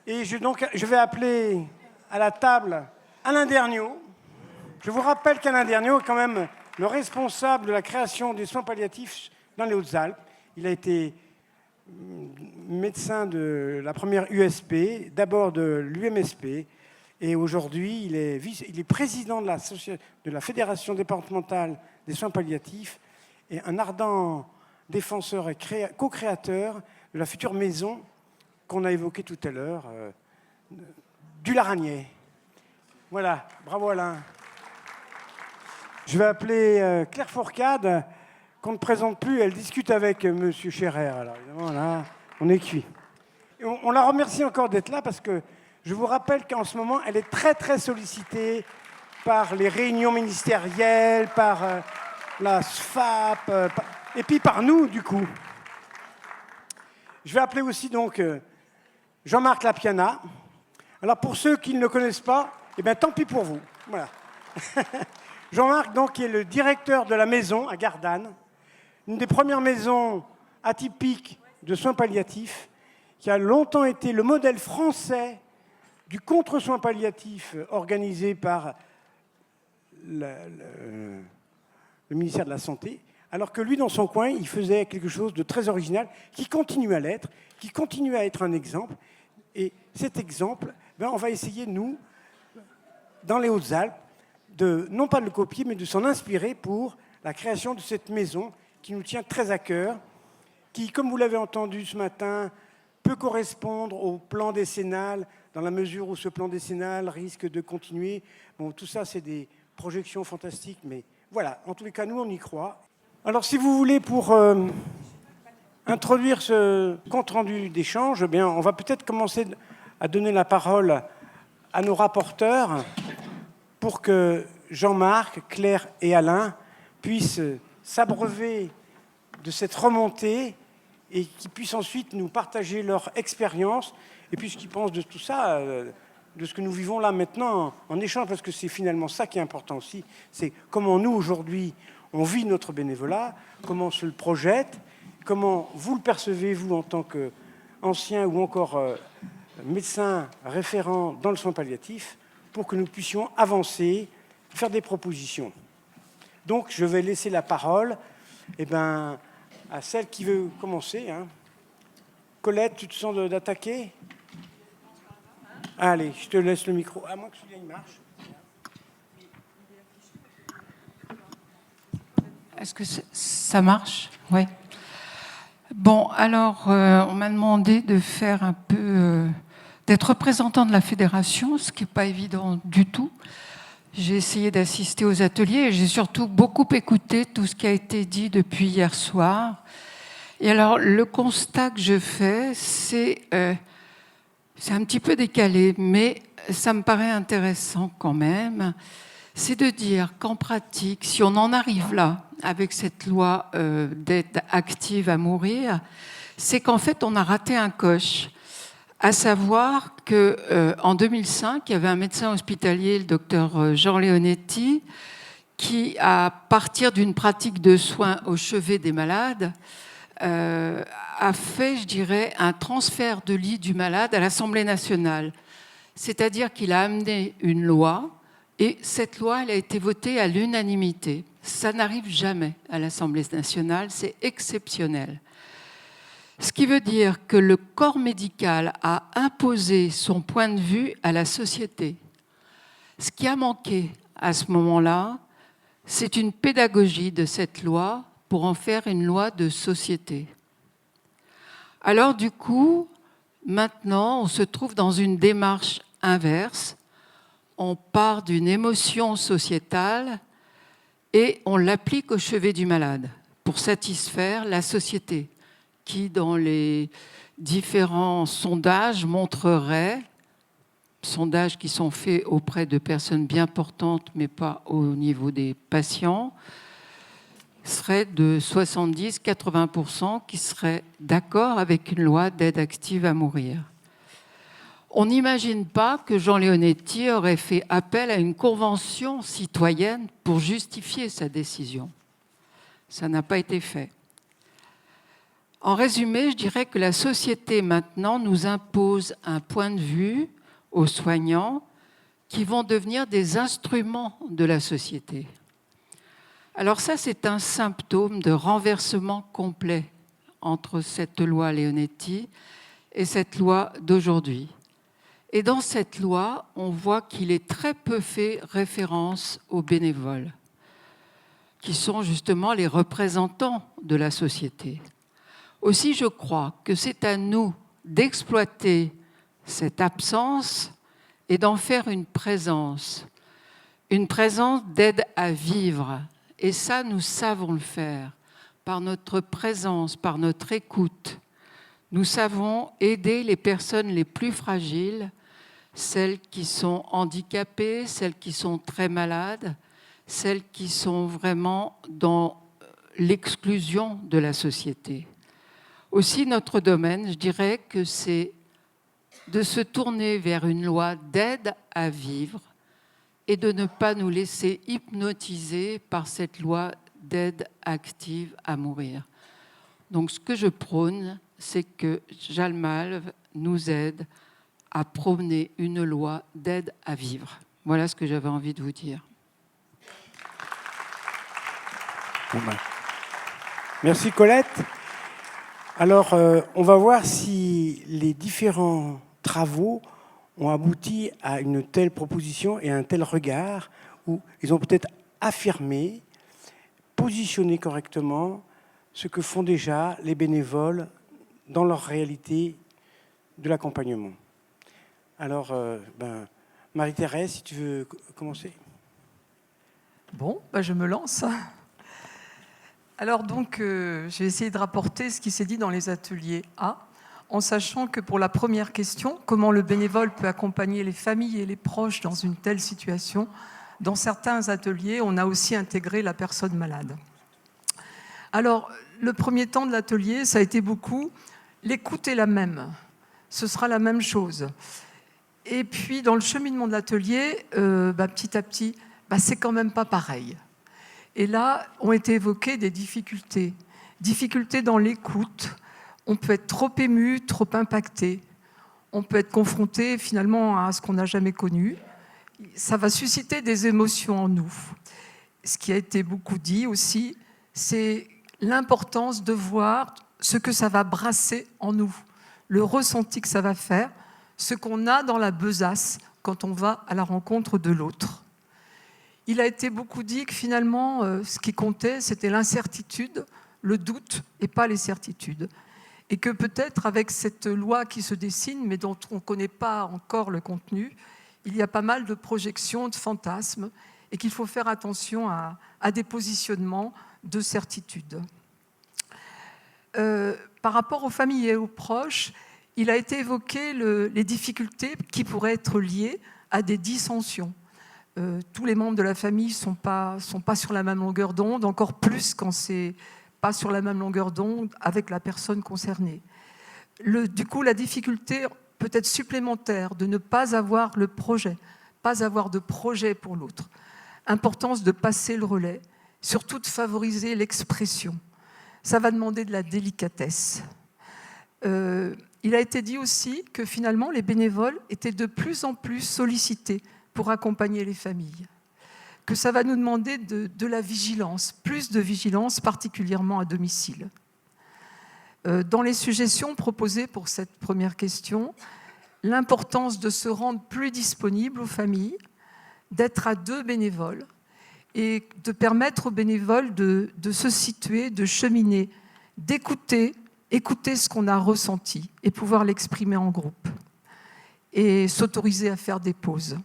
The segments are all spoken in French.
Et je vais appeler à la table Alain Derniot. Je vous rappelle qu'Alain Derniot est quand même le responsable de la création des soins palliatifs dans les Hautes-Alpes. Il a été médecin de la première USP, d'abord de l'UMSP, et aujourd'hui il est président de la Fédération départementale des soins palliatifs et un ardent défenseur et co-créateur de la future maison qu'on a évoquée tout à l'heure, du Laragnet. Voilà, bravo Alain. Je vais appeler Claire Fourcade, qu'on ne présente plus, elle discute avec M. Scherer. Alors évidemment, là, on est cuit. Et on la remercie encore d'être là parce que je vous rappelle qu'en ce moment, elle est très très sollicitée par les réunions ministérielles, par la SFAP, et puis par nous, du coup. Je vais appeler aussi donc Jean-Marc Lapiana. Alors pour ceux qui ne le connaissent pas, eh bien tant pis pour vous. Voilà. Jean-Marc, donc, qui est le directeur de la maison à Gardanne, une des premières maisons atypiques de soins palliatifs, qui a longtemps été le modèle français du contre-soin palliatif organisé par le ministère de la Santé, alors que lui, dans son coin, il faisait quelque chose de très original, qui continue à l'être, qui continue à être un exemple. Et cet exemple, ben, on va essayer, nous, dans les Hautes-Alpes, non pas de le copier, mais de s'en inspirer pour la création de cette maison qui nous tient très à cœur, qui, comme vous l'avez entendu ce matin, peut correspondre au plan décennal, dans la mesure où ce plan décennal risque de continuer. Bon, tout ça, c'est des projections fantastiques, mais voilà, en tous les cas, nous, on y croit. Alors, si vous voulez, pour introduire ce compte-rendu d'échange, eh bien, on va peut-être commencer à donner la parole à nos rapporteurs pour que Jean-Marc, Claire et Alain puissent s'abreuver de cette remontée et qu'ils puissent ensuite nous partager leur expérience et puis ce qu'ils pensent de tout ça, de ce que nous vivons là maintenant en échange, parce que c'est finalement ça qui est important aussi, c'est comment nous, aujourd'hui, on vit notre bénévolat, comment on se le projette, comment vous le percevez, vous, en tant qu'ancien ou encore médecin référent dans le soin palliatif, pour que nous puissions avancer, faire des propositions. Donc, je vais laisser la parole à celle qui veut commencer. Hein. Colette, tu te sens d'attaquer ? Allez, je te laisse le micro. À moins que celui-là, il marche. Est-ce que ça marche ? Oui. Bon, alors, on m'a demandé de faire un peu... d'être représentant de la fédération, ce qui n'est pas évident du tout. J'ai essayé d'assister aux ateliers et j'ai surtout beaucoup écouté tout ce qui a été dit depuis hier soir. Et alors, le constat que je fais, c'est un petit peu décalé, mais ça me paraît intéressant quand même. C'est de dire qu'en pratique, si on en arrive là, avec cette loi d'aide active à mourir, c'est qu'en fait, on a raté un coche. À savoir qu'en 2005, il y avait un médecin hospitalier, le docteur Jean Leonetti, qui, à partir d'une pratique de soins au chevet des malades, a fait, je dirais, un transfert de lit du malade à l'Assemblée nationale. C'est-à-dire qu'il a amené une loi, et cette loi, elle a été votée à l'unanimité. Ça n'arrive jamais à l'Assemblée nationale, c'est exceptionnel. Ce qui veut dire que le corps médical a imposé son point de vue à la société. Ce qui a manqué à ce moment-là, c'est une pédagogie de cette loi pour en faire une loi de société. Alors du coup, maintenant, on se trouve dans une démarche inverse. On part d'une émotion sociétale et on l'applique au chevet du malade pour satisfaire la société, qui, dans les différents sondages, montrerait, sondages qui sont faits auprès de personnes bien portantes, mais pas au niveau des patients, serait de 70-80% qui seraient d'accord avec une loi d'aide active à mourir. On n'imagine pas que Jean Leonetti aurait fait appel à une convention citoyenne pour justifier sa décision. Ça n'a pas été fait. En résumé, je dirais que la société maintenant nous impose un point de vue aux soignants qui vont devenir des instruments de la société. Alors ça, c'est un symptôme de renversement complet entre cette loi Leonetti et cette loi d'aujourd'hui. Et dans cette loi, on voit qu'il est très peu fait référence aux bénévoles, qui sont justement les représentants de la société. Aussi, je crois que c'est à nous d'exploiter cette absence et d'en faire une présence d'aide à vivre. Et ça, nous savons le faire par notre présence, par notre écoute. Nous savons aider les personnes les plus fragiles, celles qui sont handicapées, celles qui sont très malades, celles qui sont vraiment dans l'exclusion de la société. Aussi, notre domaine, je dirais que c'est de se tourner vers une loi d'aide à vivre et de ne pas nous laisser hypnotiser par cette loi d'aide active à mourir. Donc ce que je prône, c'est que Jalmalve nous aide à prôner une loi d'aide à vivre. Voilà ce que j'avais envie de vous dire. Merci Colette. Alors, on va voir si les différents travaux ont abouti à une telle proposition et à un tel regard, où ils ont peut-être affirmé, positionné correctement ce que font déjà les bénévoles dans leur réalité de l'accompagnement. Alors, Marie-Thérèse, si tu veux commencer. Bon, je me lance. Alors donc, j'ai essayé de rapporter ce qui s'est dit dans les ateliers A, en sachant que pour la première question, comment le bénévole peut accompagner les familles et les proches dans une telle situation, dans certains ateliers, on a aussi intégré la personne malade. Alors, le premier temps de l'atelier, ça a été beaucoup, l'écoute est la même, ce sera la même chose. Et puis, dans le cheminement de l'atelier, petit à petit, c'est quand même pas pareil. Et là, ont été évoquées des difficultés. Difficultés dans l'écoute. On peut être trop ému, trop impacté. On peut être confronté finalement à ce qu'on n'a jamais connu. Ça va susciter des émotions en nous. Ce qui a été beaucoup dit aussi, c'est l'importance de voir ce que ça va brasser en nous, le ressenti que ça va faire, ce qu'on a dans la besace quand on va à la rencontre de l'autre. Il a été beaucoup dit que finalement, ce qui comptait, c'était l'incertitude, le doute et pas les certitudes. Et que peut-être avec cette loi qui se dessine, mais dont on ne connaît pas encore le contenu, il y a pas mal de projections, de fantasmes, et qu'il faut faire attention à des positionnements de certitude. Par rapport aux familles et aux proches, il a été évoqué les difficultés qui pourraient être liées à des dissensions. Tous les membres de la famille ne sont pas sur la même longueur d'onde, encore plus quand c'est pas sur la même longueur d'onde avec la personne concernée. Du coup, la difficulté peut-être supplémentaire de ne pas avoir le projet, pas avoir de projet pour l'autre. Importance de passer le relais, surtout de favoriser l'expression. Ça va demander de la délicatesse. Il a été dit aussi que finalement, les bénévoles étaient de plus en plus sollicités pour accompagner les familles, que ça va nous demander de la vigilance, plus de vigilance, particulièrement à domicile. Dans les suggestions proposées pour cette première question, l'importance de se rendre plus disponible aux familles, d'être à 2 bénévoles et de permettre aux bénévoles de se situer, de cheminer, d'écouter ce qu'on a ressenti et pouvoir l'exprimer en groupe et s'autoriser à faire des pauses.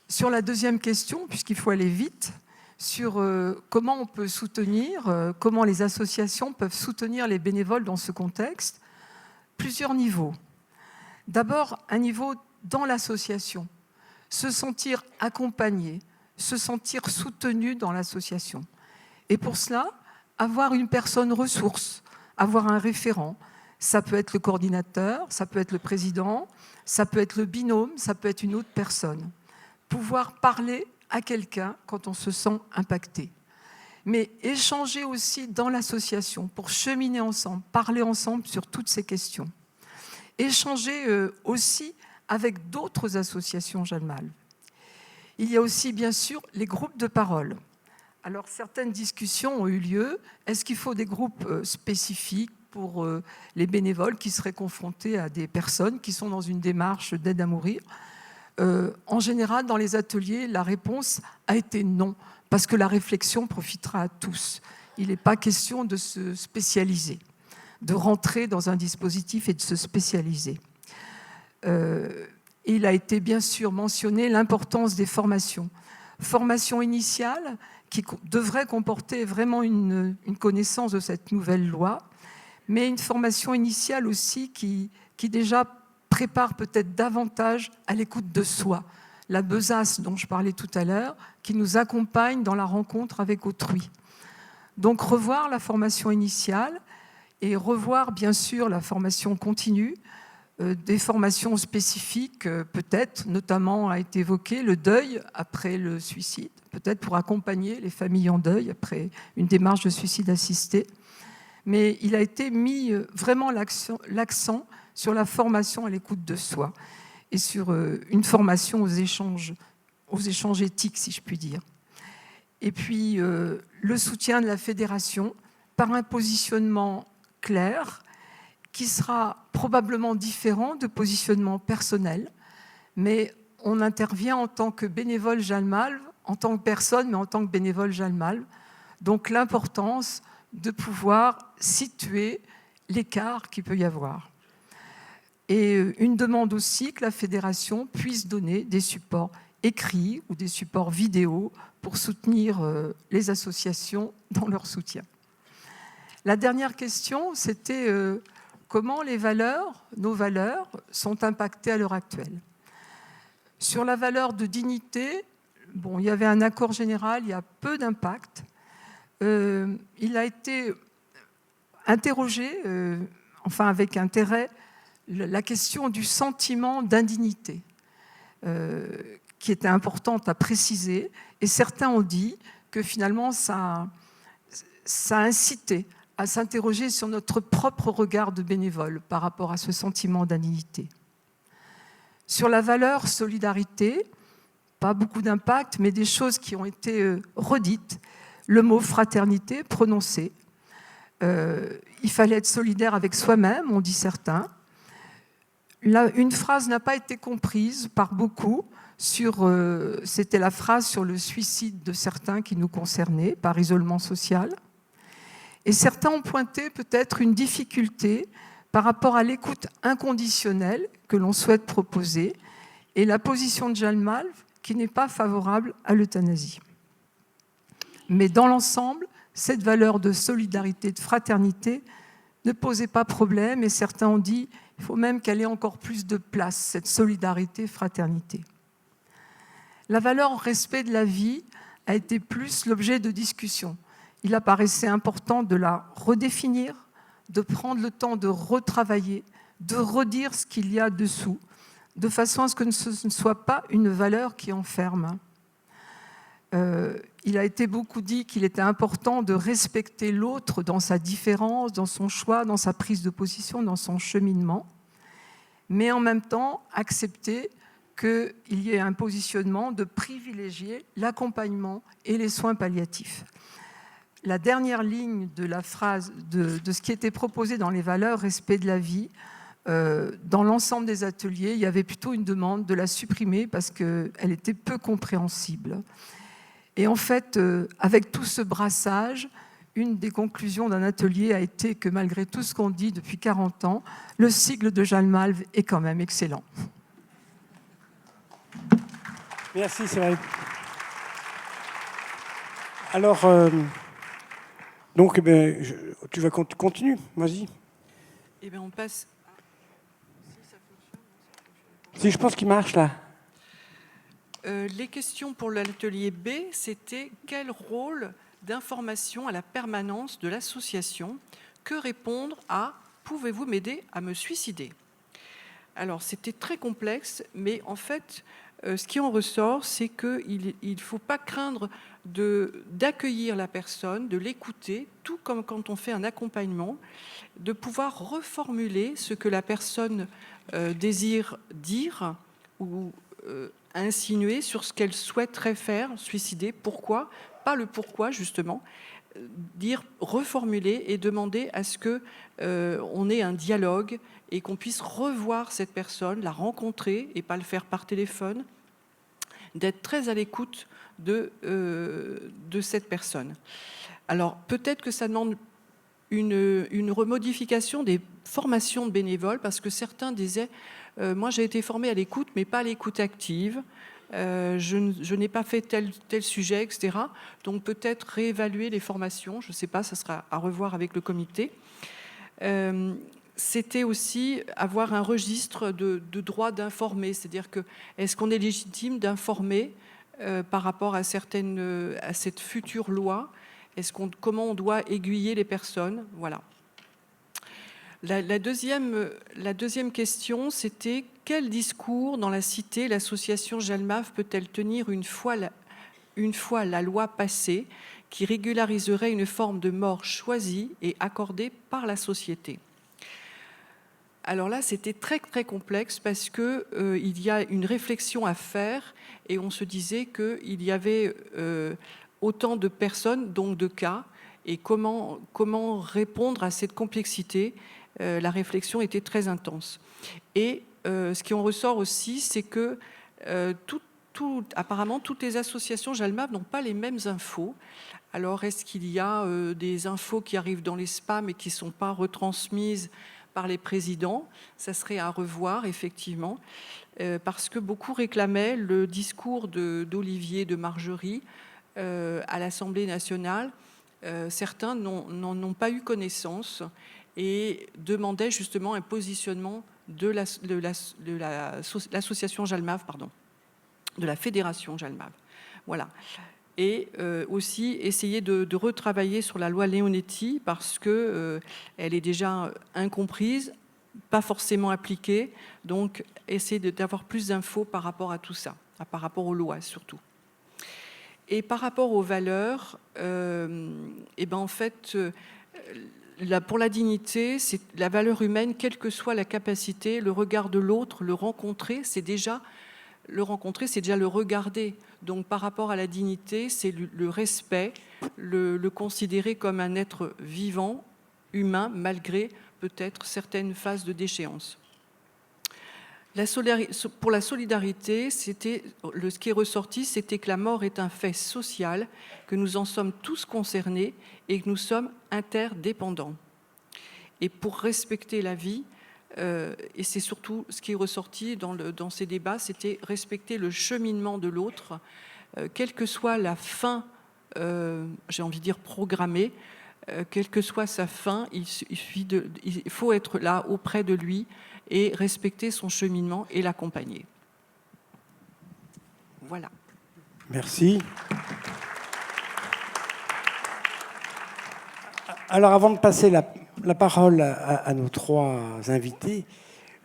Sur la deuxième question, puisqu'il faut aller vite, sur comment on peut soutenir, comment les associations peuvent soutenir les bénévoles dans ce contexte, plusieurs niveaux. D'abord, un niveau dans l'association, se sentir accompagné, se sentir soutenu dans l'association. Et pour cela, avoir une personne ressource, avoir un référent. Ça peut être le coordinateur, ça peut être le président, ça peut être le binôme, ça peut être une autre personne. Pouvoir parler à quelqu'un quand on se sent impacté. mais échanger aussi dans l'association pour cheminer ensemble, parler ensemble sur toutes ces questions. Échanger aussi avec d'autres associations Jeanne Malve. Il y a aussi, bien sûr, les groupes de parole. Alors, certaines discussions ont eu lieu. Est-ce qu'il faut des groupes spécifiques pour les bénévoles qui seraient confrontés à des personnes qui sont dans une démarche d'aide à mourir ? En général, dans les ateliers, la réponse a été non, parce que la réflexion profitera à tous. Il n'est pas question de se spécialiser, de rentrer dans un dispositif et de se spécialiser. Il a été bien sûr mentionné l'importance des formations. Formation initiale qui devrait comporter vraiment une connaissance de cette nouvelle loi, mais une formation initiale aussi qui déjà prépare peut-être davantage à l'écoute de soi. La besace dont je parlais tout à l'heure, qui nous accompagne dans la rencontre avec autrui. Donc revoir la formation initiale et revoir bien sûr la formation continue, des formations spécifiques peut-être, notamment a été évoqué le deuil après le suicide, peut-être pour accompagner les familles en deuil après une démarche de suicide assisté. Mais il a été mis vraiment l'accent sur la formation à l'écoute de soi et sur une formation aux échanges éthiques, si je puis dire. Et puis, le soutien de la fédération par un positionnement clair qui sera probablement différent de positionnement personnel, mais on intervient en tant que bénévole Jeanne Malve, en tant que personne, mais en tant que bénévole Jeanne Malve. Donc l'importance de pouvoir situer l'écart qu'il peut y avoir. Et une demande aussi que la fédération puisse donner des supports écrits ou des supports vidéo pour soutenir les associations dans leur soutien. La dernière question, c'était comment nos valeurs sont impactées à l'heure actuelle. Sur la valeur de dignité, bon, il y avait un accord général, il y a peu d'impact. Il a été interrogé, avec intérêt, la question du sentiment d'indignité, qui était importante à préciser. Et certains ont dit que finalement, ça a incité à s'interroger sur notre propre regard de bénévole par rapport à ce sentiment d'indignité. Sur la valeur solidarité, pas beaucoup d'impact, mais des choses qui ont été redites. Le mot fraternité prononcé. Il fallait être solidaire avec soi-même, ont dit certains. Là, une phrase n'a pas été comprise par beaucoup. C'était la phrase sur le suicide de certains qui nous concernait par isolement social. Et certains ont pointé peut-être une difficulté par rapport à l'écoute inconditionnelle que l'on souhaite proposer et la position de Jeanne Malve qui n'est pas favorable à l'euthanasie. Mais dans l'ensemble, cette valeur de solidarité, de fraternité ne posait pas problème et certains ont dit qu'il faut même qu'elle ait encore plus de place, cette solidarité, fraternité. La valeur respect de la vie a été plus l'objet de discussion. Il apparaissait important de la redéfinir, de prendre le temps de retravailler, de redire ce qu'il y a dessous, de façon à ce que ce ne soit pas une valeur qui enferme. Il a été beaucoup dit qu'il était important de respecter l'autre dans sa différence, dans son choix, dans sa prise de position, dans son cheminement, mais en même temps accepter qu'il y ait un positionnement de privilégier l'accompagnement et les soins palliatifs. La dernière ligne de la phrase de ce qui était proposé dans les valeurs respect de la vie, dans l'ensemble des ateliers, il y avait plutôt une demande de la supprimer parce qu'elle était peu compréhensible. Et en fait, avec tout ce brassage, une des conclusions d'un atelier a été que malgré tout ce qu'on dit depuis 40 ans, le sigle de Jeanne Malve est quand même excellent. Merci, c'est vrai. Alors, donc, tu vas continuer, vas-y. Eh bien, on passe. Si, je pense qu'il marche là. Les questions pour l'atelier B, c'était quel rôle d'information à la permanence de l'association? Que répondre à « Pouvez-vous m'aider à me suicider ?» Alors, c'était très complexe, mais en fait, ce qui en ressort, c'est qu'il ne faut pas craindre d'accueillir la personne, de l'écouter, tout comme quand on fait un accompagnement, de pouvoir reformuler ce que la personne désire dire ou insinuer sur ce qu'elle souhaiterait faire, suicider, pourquoi, pas le pourquoi justement, dire, reformuler et demander à ce qu'on ait un dialogue et qu'on puisse revoir cette personne, la rencontrer et pas le faire par téléphone, d'être très à l'écoute de cette personne. Alors peut-être que ça demande une remodification des formations de bénévoles, parce que certains disaient moi j'ai été formé à l'écoute mais pas à l'écoute active, je n'ai pas fait tel sujet, etc. Donc peut-être réévaluer les formations, je ne sais pas, ça sera à revoir avec le comité. C'était aussi avoir un registre de droit d'informer, c'est-à-dire que est-ce qu'on est légitime d'informer par rapport à cette future loi, comment on doit aiguiller les personnes, voilà. La deuxième question, c'était quel discours dans la cité l'association Jalmave peut-elle tenir une fois la loi passée qui régulariserait une forme de mort choisie et accordée par la société? Alors là, c'était très très complexe parce que il y a une réflexion à faire et on se disait qu'il y avait autant de personnes, donc de cas, et comment répondre à cette complexité. La réflexion était très intense. Et ce qui en ressort aussi, c'est que apparemment, toutes les associations Jalmave n'ont pas les mêmes infos. Alors, est-ce qu'il y a des infos qui arrivent dans les spams et qui ne sont pas retransmises par les présidents? Ça serait à revoir, effectivement, parce que beaucoup réclamaient le discours d'Olivier, de Marjorie à l'Assemblée nationale. Certains n'en ont pas eu connaissance et demandaient justement un positionnement de l'association Jalmave, de la fédération Jalmave. Voilà. Et aussi essayer de retravailler sur la loi Leonetti parce qu'elle est déjà incomprise, pas forcément appliquée, donc essayer d'avoir plus d'infos par rapport à tout ça, par rapport aux lois surtout. Et par rapport aux valeurs, en fait, pour la dignité, c'est la valeur humaine, quelle que soit la capacité, le regard de l'autre, le rencontrer, c'est déjà le regarder. Donc par rapport à la dignité, c'est le respect, le considérer comme un être vivant, humain, malgré peut-être certaines phases de déchéance. Pour la solidarité, ce qui est ressorti, c'était que la mort est un fait social, que nous en sommes tous concernés et que nous sommes interdépendants. Et pour respecter la vie, et c'est surtout ce qui est ressorti dans ces débats, c'était respecter le cheminement de l'autre, quelle que soit la fin, j'ai envie de dire programmée, quelle que soit sa fin, il faut être là auprès de lui et respecter son cheminement et l'accompagner. Voilà. Merci. Alors, avant de passer la parole à nos trois invités,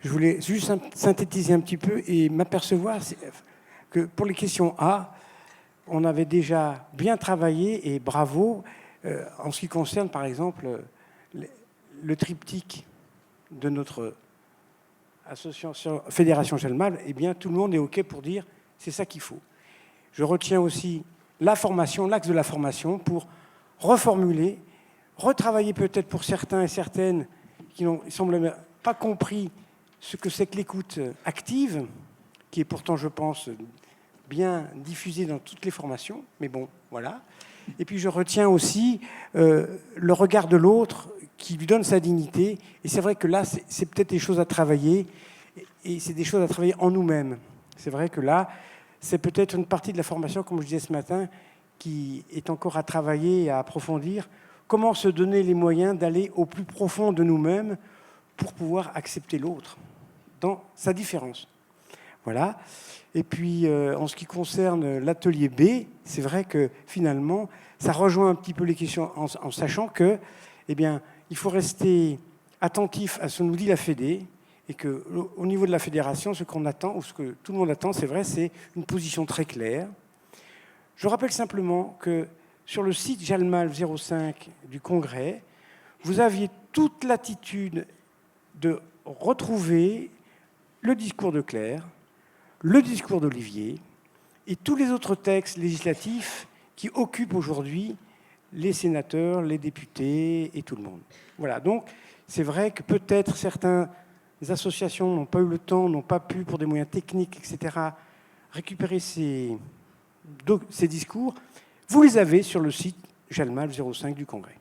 je voulais juste synthétiser un petit peu et m'apercevoir que pour les questions A, on avait déjà bien travaillé et bravo en ce qui concerne, par exemple, le triptyque de notre association Fédération Jalmave. Eh bien, tout le monde est OK pour dire c'est ça qu'il faut. Je retiens aussi la formation, l'axe de la formation pour reformuler, retravailler peut-être pour certains et certaines qui n'ont, il semble, pas compris ce que c'est que l'écoute active, qui est pourtant, je pense, bien diffusée dans toutes les formations, mais bon, voilà. Et puis je retiens aussi le regard de l'autre qui lui donne sa dignité. Et c'est vrai que là, c'est peut-être des choses à travailler, et c'est des choses à travailler en nous-mêmes. C'est vrai que là, c'est peut-être une partie de la formation, comme je disais ce matin, qui est encore à travailler et à approfondir. Comment se donner les moyens d'aller au plus profond de nous-mêmes pour pouvoir accepter l'autre dans sa différence. Voilà. Et puis, en ce qui concerne l'atelier B, c'est vrai que finalement, ça rejoint un petit peu les questions en sachant que, eh bien, il faut rester attentif à ce que nous dit la Fédé et qu'au niveau de la fédération, ce qu'on attend, ou ce que tout le monde attend, c'est vrai, c'est une position très claire. Je rappelle simplement que sur le site Jalmal 05 du Congrès, vous aviez toute l'attitude de retrouver le discours de Claire, le discours d'Olivier et tous les autres textes législatifs qui occupent aujourd'hui les sénateurs, les députés et tout le monde. Voilà, donc c'est vrai que peut-être certaines associations n'ont pas eu le temps, n'ont pas pu, pour des moyens techniques, etc., récupérer ces discours. Vous les avez sur le site Jalmal 05 du Congrès.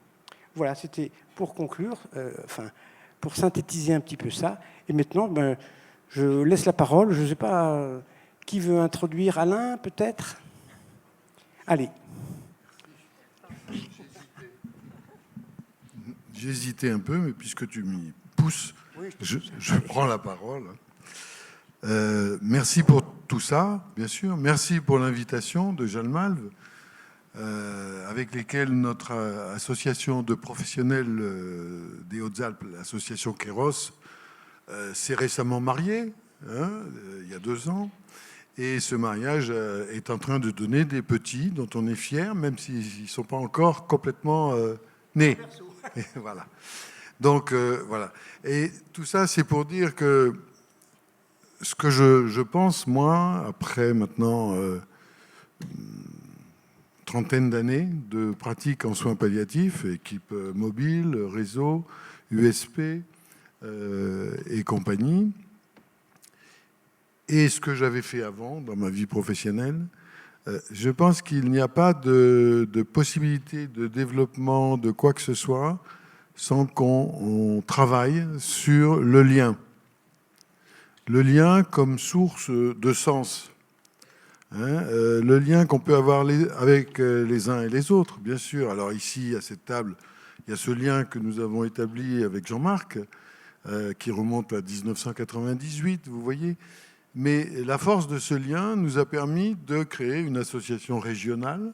Voilà, c'était pour conclure, pour synthétiser un petit peu ça. Et maintenant, je laisse la parole. Je ne sais pas qui veut introduire. Alain, peut-être? Allez. J'ai hésité un peu, mais puisque tu m'y pousses, oui, je prends la parole. Merci pour tout ça, bien sûr. Merci pour l'invitation de Jalmalv, avec lesquels notre association de professionnels des Hautes-Alpes, l'association Kéros, s'est récemment mariée, il y a 2 ans. Et ce mariage est en train de donner des petits dont on est fier, même s'ils ne sont pas encore complètement nés. Et voilà. Donc, voilà. Et tout ça, c'est pour dire que ce que je pense, moi, après maintenant 30aine d'années de pratique en soins palliatifs, équipe mobile, réseau, USP et compagnie, et ce que j'avais fait avant dans ma vie professionnelle, je pense qu'il n'y a pas de possibilité de développement de quoi que ce soit sans qu'on travaille sur le lien. Le lien comme source de sens. Le lien qu'on peut avoir avec les uns et les autres, bien sûr. Alors ici, à cette table, il y a ce lien que nous avons établi avec Jean-Marc, qui remonte à 1998, vous voyez. Mais la force de ce lien nous a permis de créer une association régionale,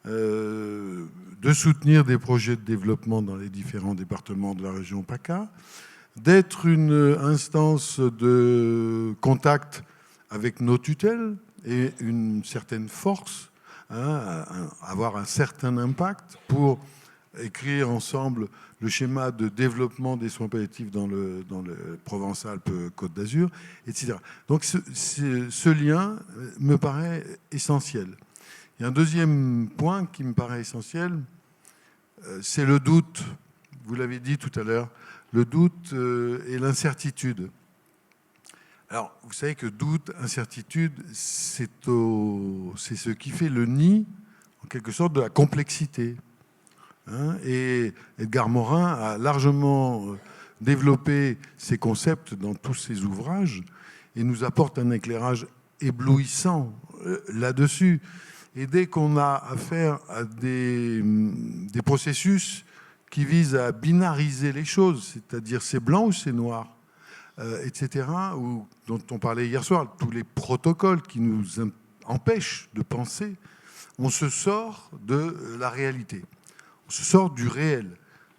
de soutenir des projets de développement dans les différents départements de la région PACA, d'être une instance de contact avec nos tutelles et une certaine force, avoir un certain impact pour écrire ensemble le schéma de développement des soins palliatifs dans le Provence-Alpes-Côte d'Azur, etc. Donc ce lien me paraît essentiel. Il y a un deuxième point qui me paraît essentiel, c'est le doute. Vous l'avez dit tout à l'heure, le doute et l'incertitude. Alors, vous savez que doute, incertitude, c'est ce qui fait le nid, en quelque sorte, de la complexité. Et Edgar Morin a largement développé ces concepts dans tous ses ouvrages et nous apporte un éclairage éblouissant là-dessus. Et dès qu'on a affaire à des processus qui visent à binariser les choses, c'est-à-dire c'est blanc ou c'est noir, etc., ou dont on parlait hier soir, tous les protocoles qui nous empêchent de penser, on se sort de la réalité. On se sort du réel,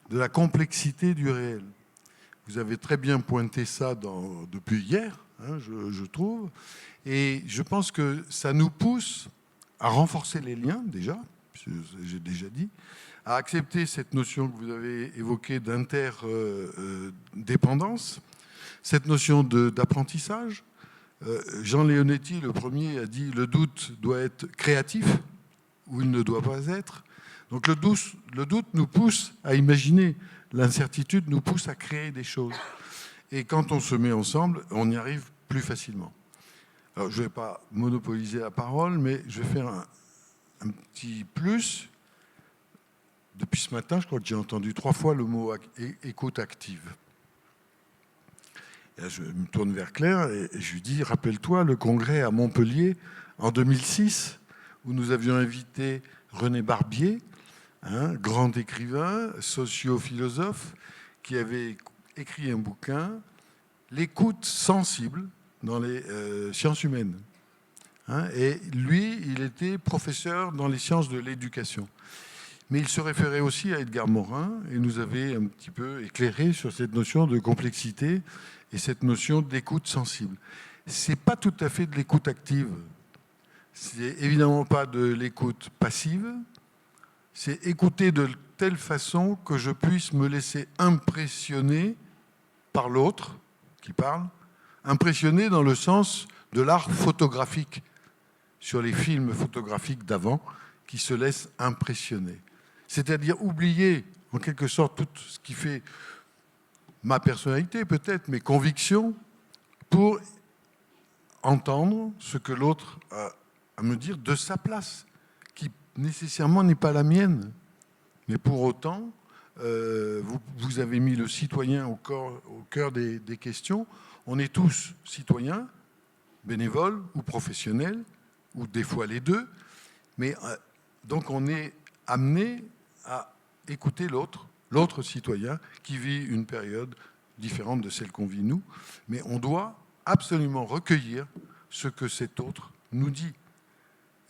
de la complexité du réel. Vous avez très bien pointé ça depuis hier, je trouve. Et je pense que ça nous pousse à renforcer les liens, déjà, j'ai déjà dit, à accepter cette notion que vous avez évoquée d'interdépendance, cette notion d'apprentissage. Jean Leonetti, le premier, a dit « le doute doit être créatif ou il ne doit pas être ». Donc le doute nous pousse à imaginer, l'incertitude nous pousse à créer des choses. Et quand on se met ensemble, on y arrive plus facilement. Alors je ne vais pas monopoliser la parole, mais je vais faire un petit plus. Depuis ce matin, je crois que j'ai entendu 3 fois le mot écoute active. Et là, je me tourne vers Claire et je lui dis, rappelle-toi le congrès à Montpellier en 2006, où nous avions invité René Barbier, grand écrivain, socio-philosophe, qui avait écrit un bouquin, L'écoute sensible dans les sciences humaines. Et lui, il était professeur dans les sciences de l'éducation. Mais il se référait aussi à Edgar Morin et nous avait un petit peu éclairé sur cette notion de complexité et cette notion d'écoute sensible. Ce n'est pas tout à fait de l'écoute active. C'est évidemment pas de l'écoute passive. C'est écouter de telle façon que je puisse me laisser impressionner par l'autre qui parle, impressionner dans le sens de l'art photographique, sur les films photographiques d'avant, qui se laissent impressionner. C'est-à-dire oublier, en quelque sorte, tout ce qui fait ma personnalité, peut-être, mes convictions, pour entendre ce que l'autre a à me dire de sa place, qui nécessairement n'est pas la mienne. Mais pour autant, vous avez mis le citoyen au cœur des questions. On est tous citoyens, bénévoles ou professionnels, ou des fois les deux. Mais donc on est amené à écouter l'autre citoyen qui vit une période différente de celle qu'on vit nous. Mais on doit absolument recueillir ce que cet autre nous dit.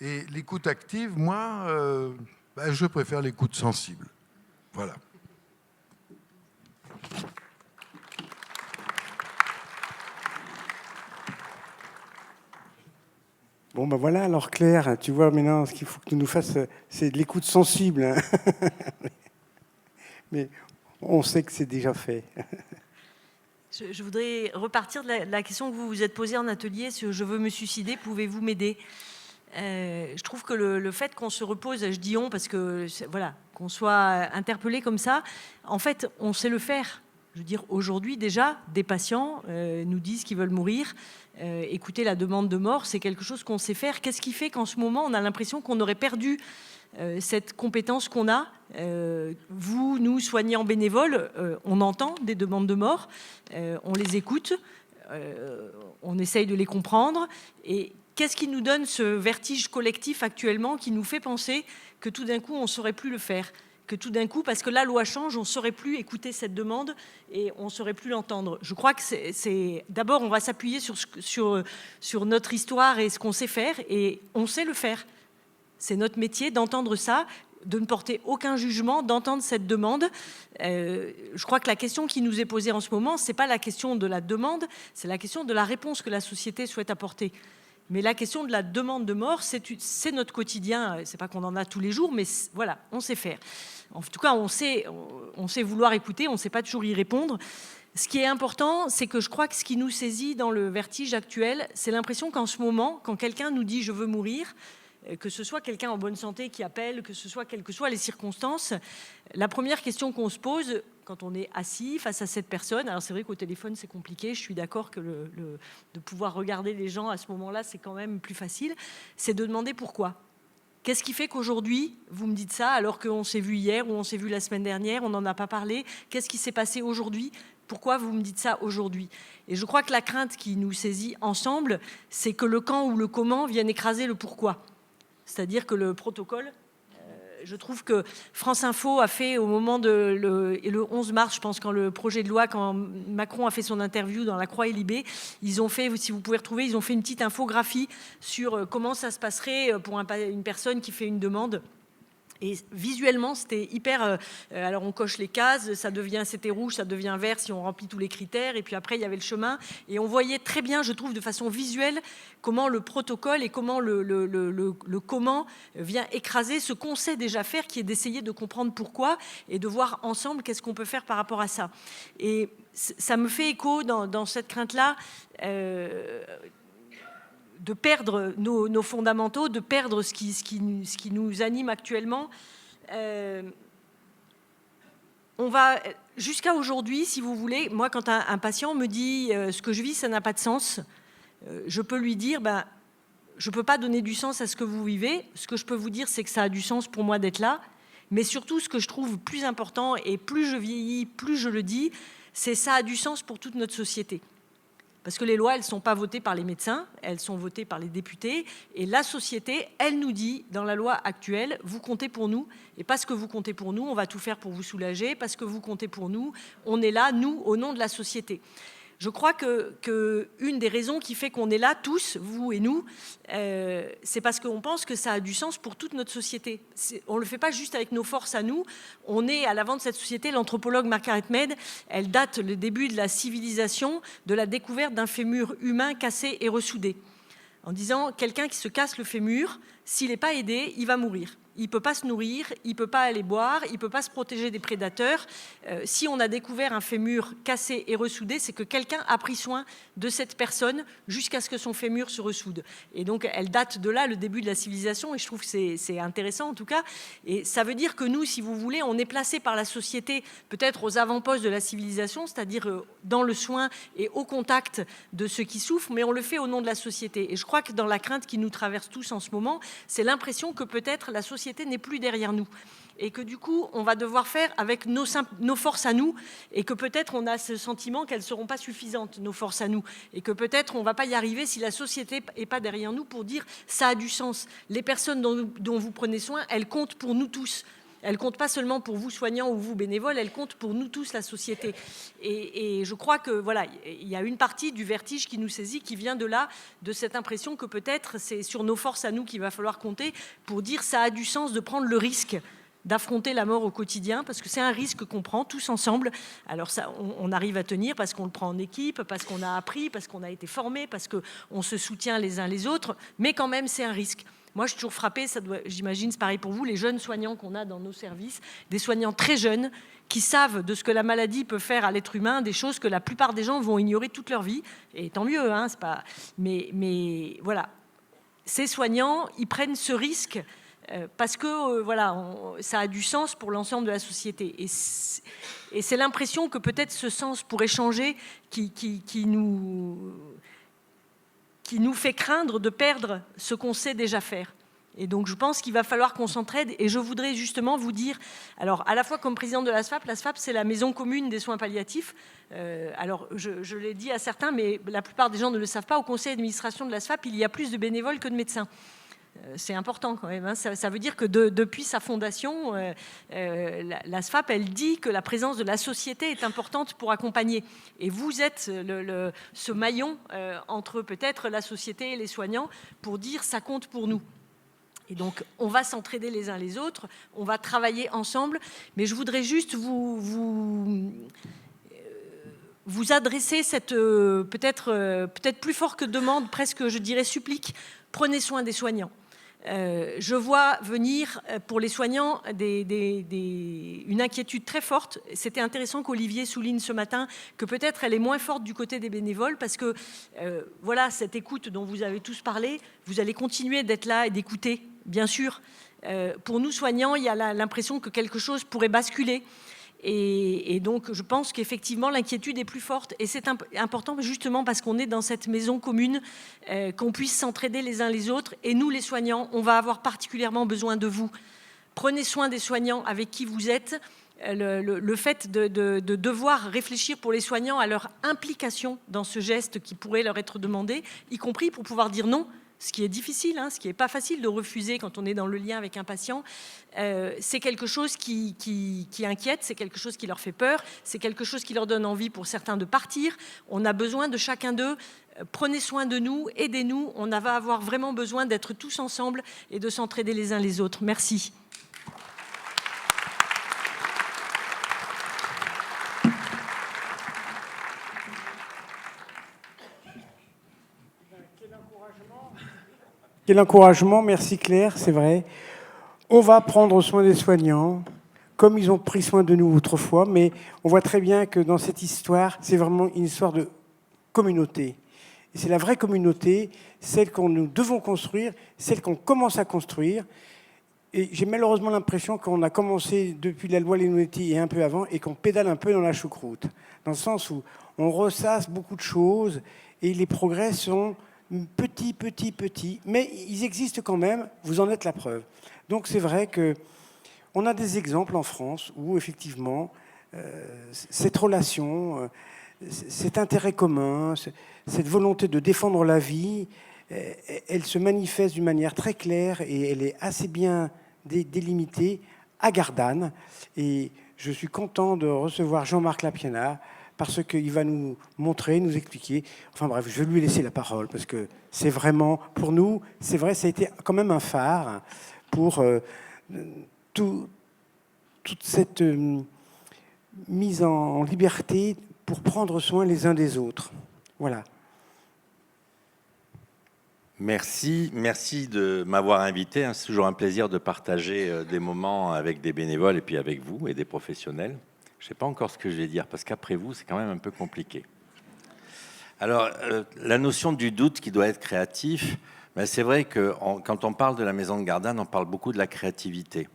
Et l'écoute active, moi, je préfère l'écoute sensible. Voilà. Bon, ben voilà, alors Claire, tu vois maintenant, ce qu'il faut que tu nous fasses, c'est de l'écoute sensible. Hein. Mais on sait que c'est déjà fait. Je voudrais repartir de la question que vous vous êtes posée en atelier sur « Je veux me suicider, pouvez-vous m'aider ?» Je trouve que le fait qu'on se repose, je dis on parce que voilà, qu'on soit interpellé comme ça, en fait, on sait le faire. Je veux dire, aujourd'hui déjà, des patients nous disent qu'ils veulent mourir. Écouter la demande de mort, c'est quelque chose qu'on sait faire. Qu'est-ce qui fait qu'en ce moment, on a l'impression qu'on aurait perdu cette compétence qu'on a? Vous, nous, soignants bénévoles, on entend des demandes de mort, on les écoute, on essaye de les comprendre. Et qu'est-ce qui nous donne ce vertige collectif actuellement qui nous fait penser que tout d'un coup, on ne saurait plus le faire? Que tout d'un coup, parce que la loi change, on ne saurait plus écouter cette demande et on ne saurait plus l'entendre. Je crois que c'est d'abord, on va s'appuyer sur notre histoire et ce qu'on sait faire, et on sait le faire. C'est notre métier d'entendre ça, de ne porter aucun jugement, d'entendre cette demande. Je crois que la question qui nous est posée en ce moment, ce n'est pas la question de la demande, c'est la question de la réponse que la société souhaite apporter. Mais la question de la demande de mort, c'est notre quotidien. C'est pas qu'on en a tous les jours, mais voilà, on sait faire. En tout cas, on sait vouloir écouter, on ne sait pas toujours y répondre. Ce qui est important, c'est que je crois que ce qui nous saisit dans le vertige actuel, c'est l'impression qu'en ce moment, quand quelqu'un nous dit « je veux mourir », que ce soit quelqu'un en bonne santé qui appelle, que ce soit quelles que soient les circonstances, la première question qu'on se pose quand on est assis face à cette personne, alors c'est vrai qu'au téléphone c'est compliqué, je suis d'accord que de pouvoir regarder les gens à ce moment-là, c'est quand même plus facile, c'est de demander pourquoi. Qu'est-ce qui fait qu'aujourd'hui, vous me dites ça, alors qu'on s'est vu hier ou on s'est vu la semaine dernière, on n'en a pas parlé? Qu'est-ce qui s'est passé aujourd'hui? Pourquoi vous me dites ça aujourd'hui? Et je crois que la crainte qui nous saisit ensemble, c'est que le quand ou le comment vienne écraser le pourquoi. C'est-à-dire que le protocole, je trouve que France Info a fait au moment le 11 mars, je pense, quand le projet de loi, quand Macron a fait son interview dans La Croix et Libé, ils ont fait, si vous pouvez retrouver, ils ont fait une petite infographie sur comment ça se passerait pour une personne qui fait une demande. Et visuellement, c'était hyper... alors, on coche les cases, c'était rouge, ça devient vert si on remplit tous les critères. Et puis après, il y avait le chemin. Et on voyait très bien, je trouve, de façon visuelle, comment le protocole et comment le comment vient écraser ce qu'on sait déjà faire, qui est d'essayer de comprendre pourquoi et de voir ensemble qu'est-ce qu'on peut faire par rapport à ça. Et ça me fait écho dans cette crainte-là... de perdre nos fondamentaux, de perdre ce qui nous anime actuellement. On va, jusqu'à aujourd'hui, si vous voulez, moi, quand un patient me dit ce que je vis, ça n'a pas de sens, je peux lui dire, je ne peux pas donner du sens à ce que vous vivez. Ce que je peux vous dire, c'est que ça a du sens pour moi d'être là. Mais surtout, ce que je trouve plus important, et plus je vieillis, plus je le dis, c'est ça a du sens pour toute notre société. Parce que les lois, elles ne sont pas votées par les médecins, elles sont votées par les députés. Et la société, elle nous dit, dans la loi actuelle, vous comptez pour nous. Et parce que vous comptez pour nous, on va tout faire pour vous soulager. Parce que vous comptez pour nous, on est là, nous, au nom de la société. Je crois que une des raisons qui fait qu'on est là, tous, vous et nous, c'est parce qu'on pense que ça a du sens pour toute notre société. On ne le fait pas juste avec nos forces à nous. On est à l'avant de cette société. L'anthropologue Margaret Mead, elle date le début de la civilisation de la découverte d'un fémur humain cassé et ressoudé. En disant, quelqu'un qui se casse le fémur, s'il n'est pas aidé, il va mourir. Il ne peut pas se nourrir, il ne peut pas aller boire, il ne peut pas se protéger des prédateurs. Si on a découvert un fémur cassé et ressoudé, c'est que quelqu'un a pris soin de cette personne jusqu'à ce que son fémur se ressoude. Et donc, elle date de là, le début de la civilisation, et je trouve que c'est intéressant en tout cas. Et ça veut dire que nous, si vous voulez, on est placé par la société peut-être aux avant-postes de la civilisation, c'est-à-dire dans le soin et au contact de ceux qui souffrent, mais on le fait au nom de la société. Et je crois que dans la crainte qui nous traverse tous en ce moment, c'est l'impression que peut-être la société n'est plus derrière nous et que du coup on va devoir faire avec nos forces à nous et que peut-être on a ce sentiment qu'elles ne seront pas suffisantes, nos forces à nous, et que peut-être on ne va pas y arriver si la société n'est pas derrière nous pour dire ça a du sens. Les personnes dont vous prenez soin, elles comptent pour nous tous. Elle ne compte pas seulement pour vous soignants ou vous bénévoles, elle compte pour nous tous, la société. Et je crois que voilà, il y a une partie du vertige qui nous saisit, qui vient de là, de cette impression que peut-être c'est sur nos forces à nous qu'il va falloir compter pour dire ça a du sens de prendre le risque d'affronter la mort au quotidien, parce que c'est un risque qu'on prend tous ensemble. Alors ça, on arrive à tenir parce qu'on le prend en équipe, parce qu'on a appris, parce qu'on a été formé, parce qu'on se soutient les uns les autres, mais quand même c'est un risque. Moi, je suis toujours frappée, j'imagine, c'est pareil pour vous, les jeunes soignants qu'on a dans nos services, des soignants très jeunes qui savent de ce que la maladie peut faire à l'être humain, des choses que la plupart des gens vont ignorer toute leur vie. Et tant mieux, hein, c'est pas... mais voilà, ces soignants, ils prennent ce risque parce que voilà, ça a du sens pour l'ensemble de la société. Et c'est l'impression que peut-être ce sens pourrait changer qui nous fait craindre de perdre ce qu'on sait déjà faire. Et donc, je pense qu'il va falloir qu'on s'entraide. Et je voudrais justement vous dire, alors à la fois comme présidente de la SFAP, c'est la maison commune des soins palliatifs. Alors, je l'ai dit à certains, mais la plupart des gens ne le savent pas. Au conseil d'administration de la SFAP, il y a plus de bénévoles que de médecins. C'est important quand même. Hein. Ça veut dire que depuis sa fondation, la SFAP, elle dit que la présence de la société est importante pour accompagner. Et vous êtes ce maillon entre peut-être la société et les soignants pour dire ça compte pour nous. Et donc, on va s'entraider les uns les autres, on va travailler ensemble. Mais je voudrais juste vous adresser cette peut-être plus fort que demande, presque je dirais supplique. Prenez soin des soignants. Je vois venir pour les soignants une inquiétude très forte. C'était intéressant qu'Olivier souligne ce matin que peut-être elle est moins forte du côté des bénévoles parce que voilà, cette écoute dont vous avez tous parlé, vous allez continuer d'être là et d'écouter, bien sûr. Pour nous soignants, il y a l'impression que quelque chose pourrait basculer. Et donc, je pense qu'effectivement, l'inquiétude est plus forte. Et c'est important justement parce qu'on est dans cette maison commune, qu'on puisse s'entraider les uns les autres. Et nous, les soignants, on va avoir particulièrement besoin de vous. Prenez soin des soignants avec qui vous êtes. Le fait de devoir réfléchir pour les soignants à leur implication dans ce geste qui pourrait leur être demandé, y compris pour pouvoir dire non, ce qui est difficile, hein, ce qui n'est pas facile de refuser quand on est dans le lien avec un patient, c'est quelque chose qui inquiète, c'est quelque chose qui leur fait peur, c'est quelque chose qui leur donne envie pour certains de partir. On a besoin de chacun d'eux. Prenez soin de nous, aidez-nous. On va avoir vraiment besoin d'être tous ensemble et de s'entraider les uns les autres. Merci. Quel encouragement, merci Claire, c'est vrai. On va prendre soin des soignants, comme ils ont pris soin de nous autrefois, mais on voit très bien que dans cette histoire, c'est vraiment une histoire de communauté. Et c'est la vraie communauté, celle que nous devons construire, celle qu'on commence à construire. Et j'ai malheureusement l'impression qu'on a commencé depuis la loi Leonetti et un peu avant, et qu'on pédale un peu dans la choucroute, dans le sens où on ressasse beaucoup de choses, et les progrès sont petits, mais ils existent quand même, vous en êtes la preuve. Donc c'est vrai qu'on a des exemples en France où effectivement cette relation, cet intérêt commun, cette volonté de défendre la vie, elle se manifeste d'une manière très claire et elle est assez bien délimitée à Gardanne. Et je suis content de recevoir Jean-Marc Lapiana parce qu'il va nous montrer, nous expliquer. Enfin bref, je vais lui laisser la parole, parce que c'est vraiment, pour nous, c'est vrai, ça a été quand même un phare pour toute cette mise en liberté pour prendre soin les uns des autres. Voilà. Merci de m'avoir invité. C'est toujours un plaisir de partager des moments avec des bénévoles et puis avec vous et des professionnels. Je ne sais pas encore ce que je vais dire parce qu'après vous, c'est quand même un peu compliqué. Alors, la notion du doute qui doit être créatif, ben c'est vrai que quand on parle de la maison de Gardanne, on parle beaucoup de la créativité.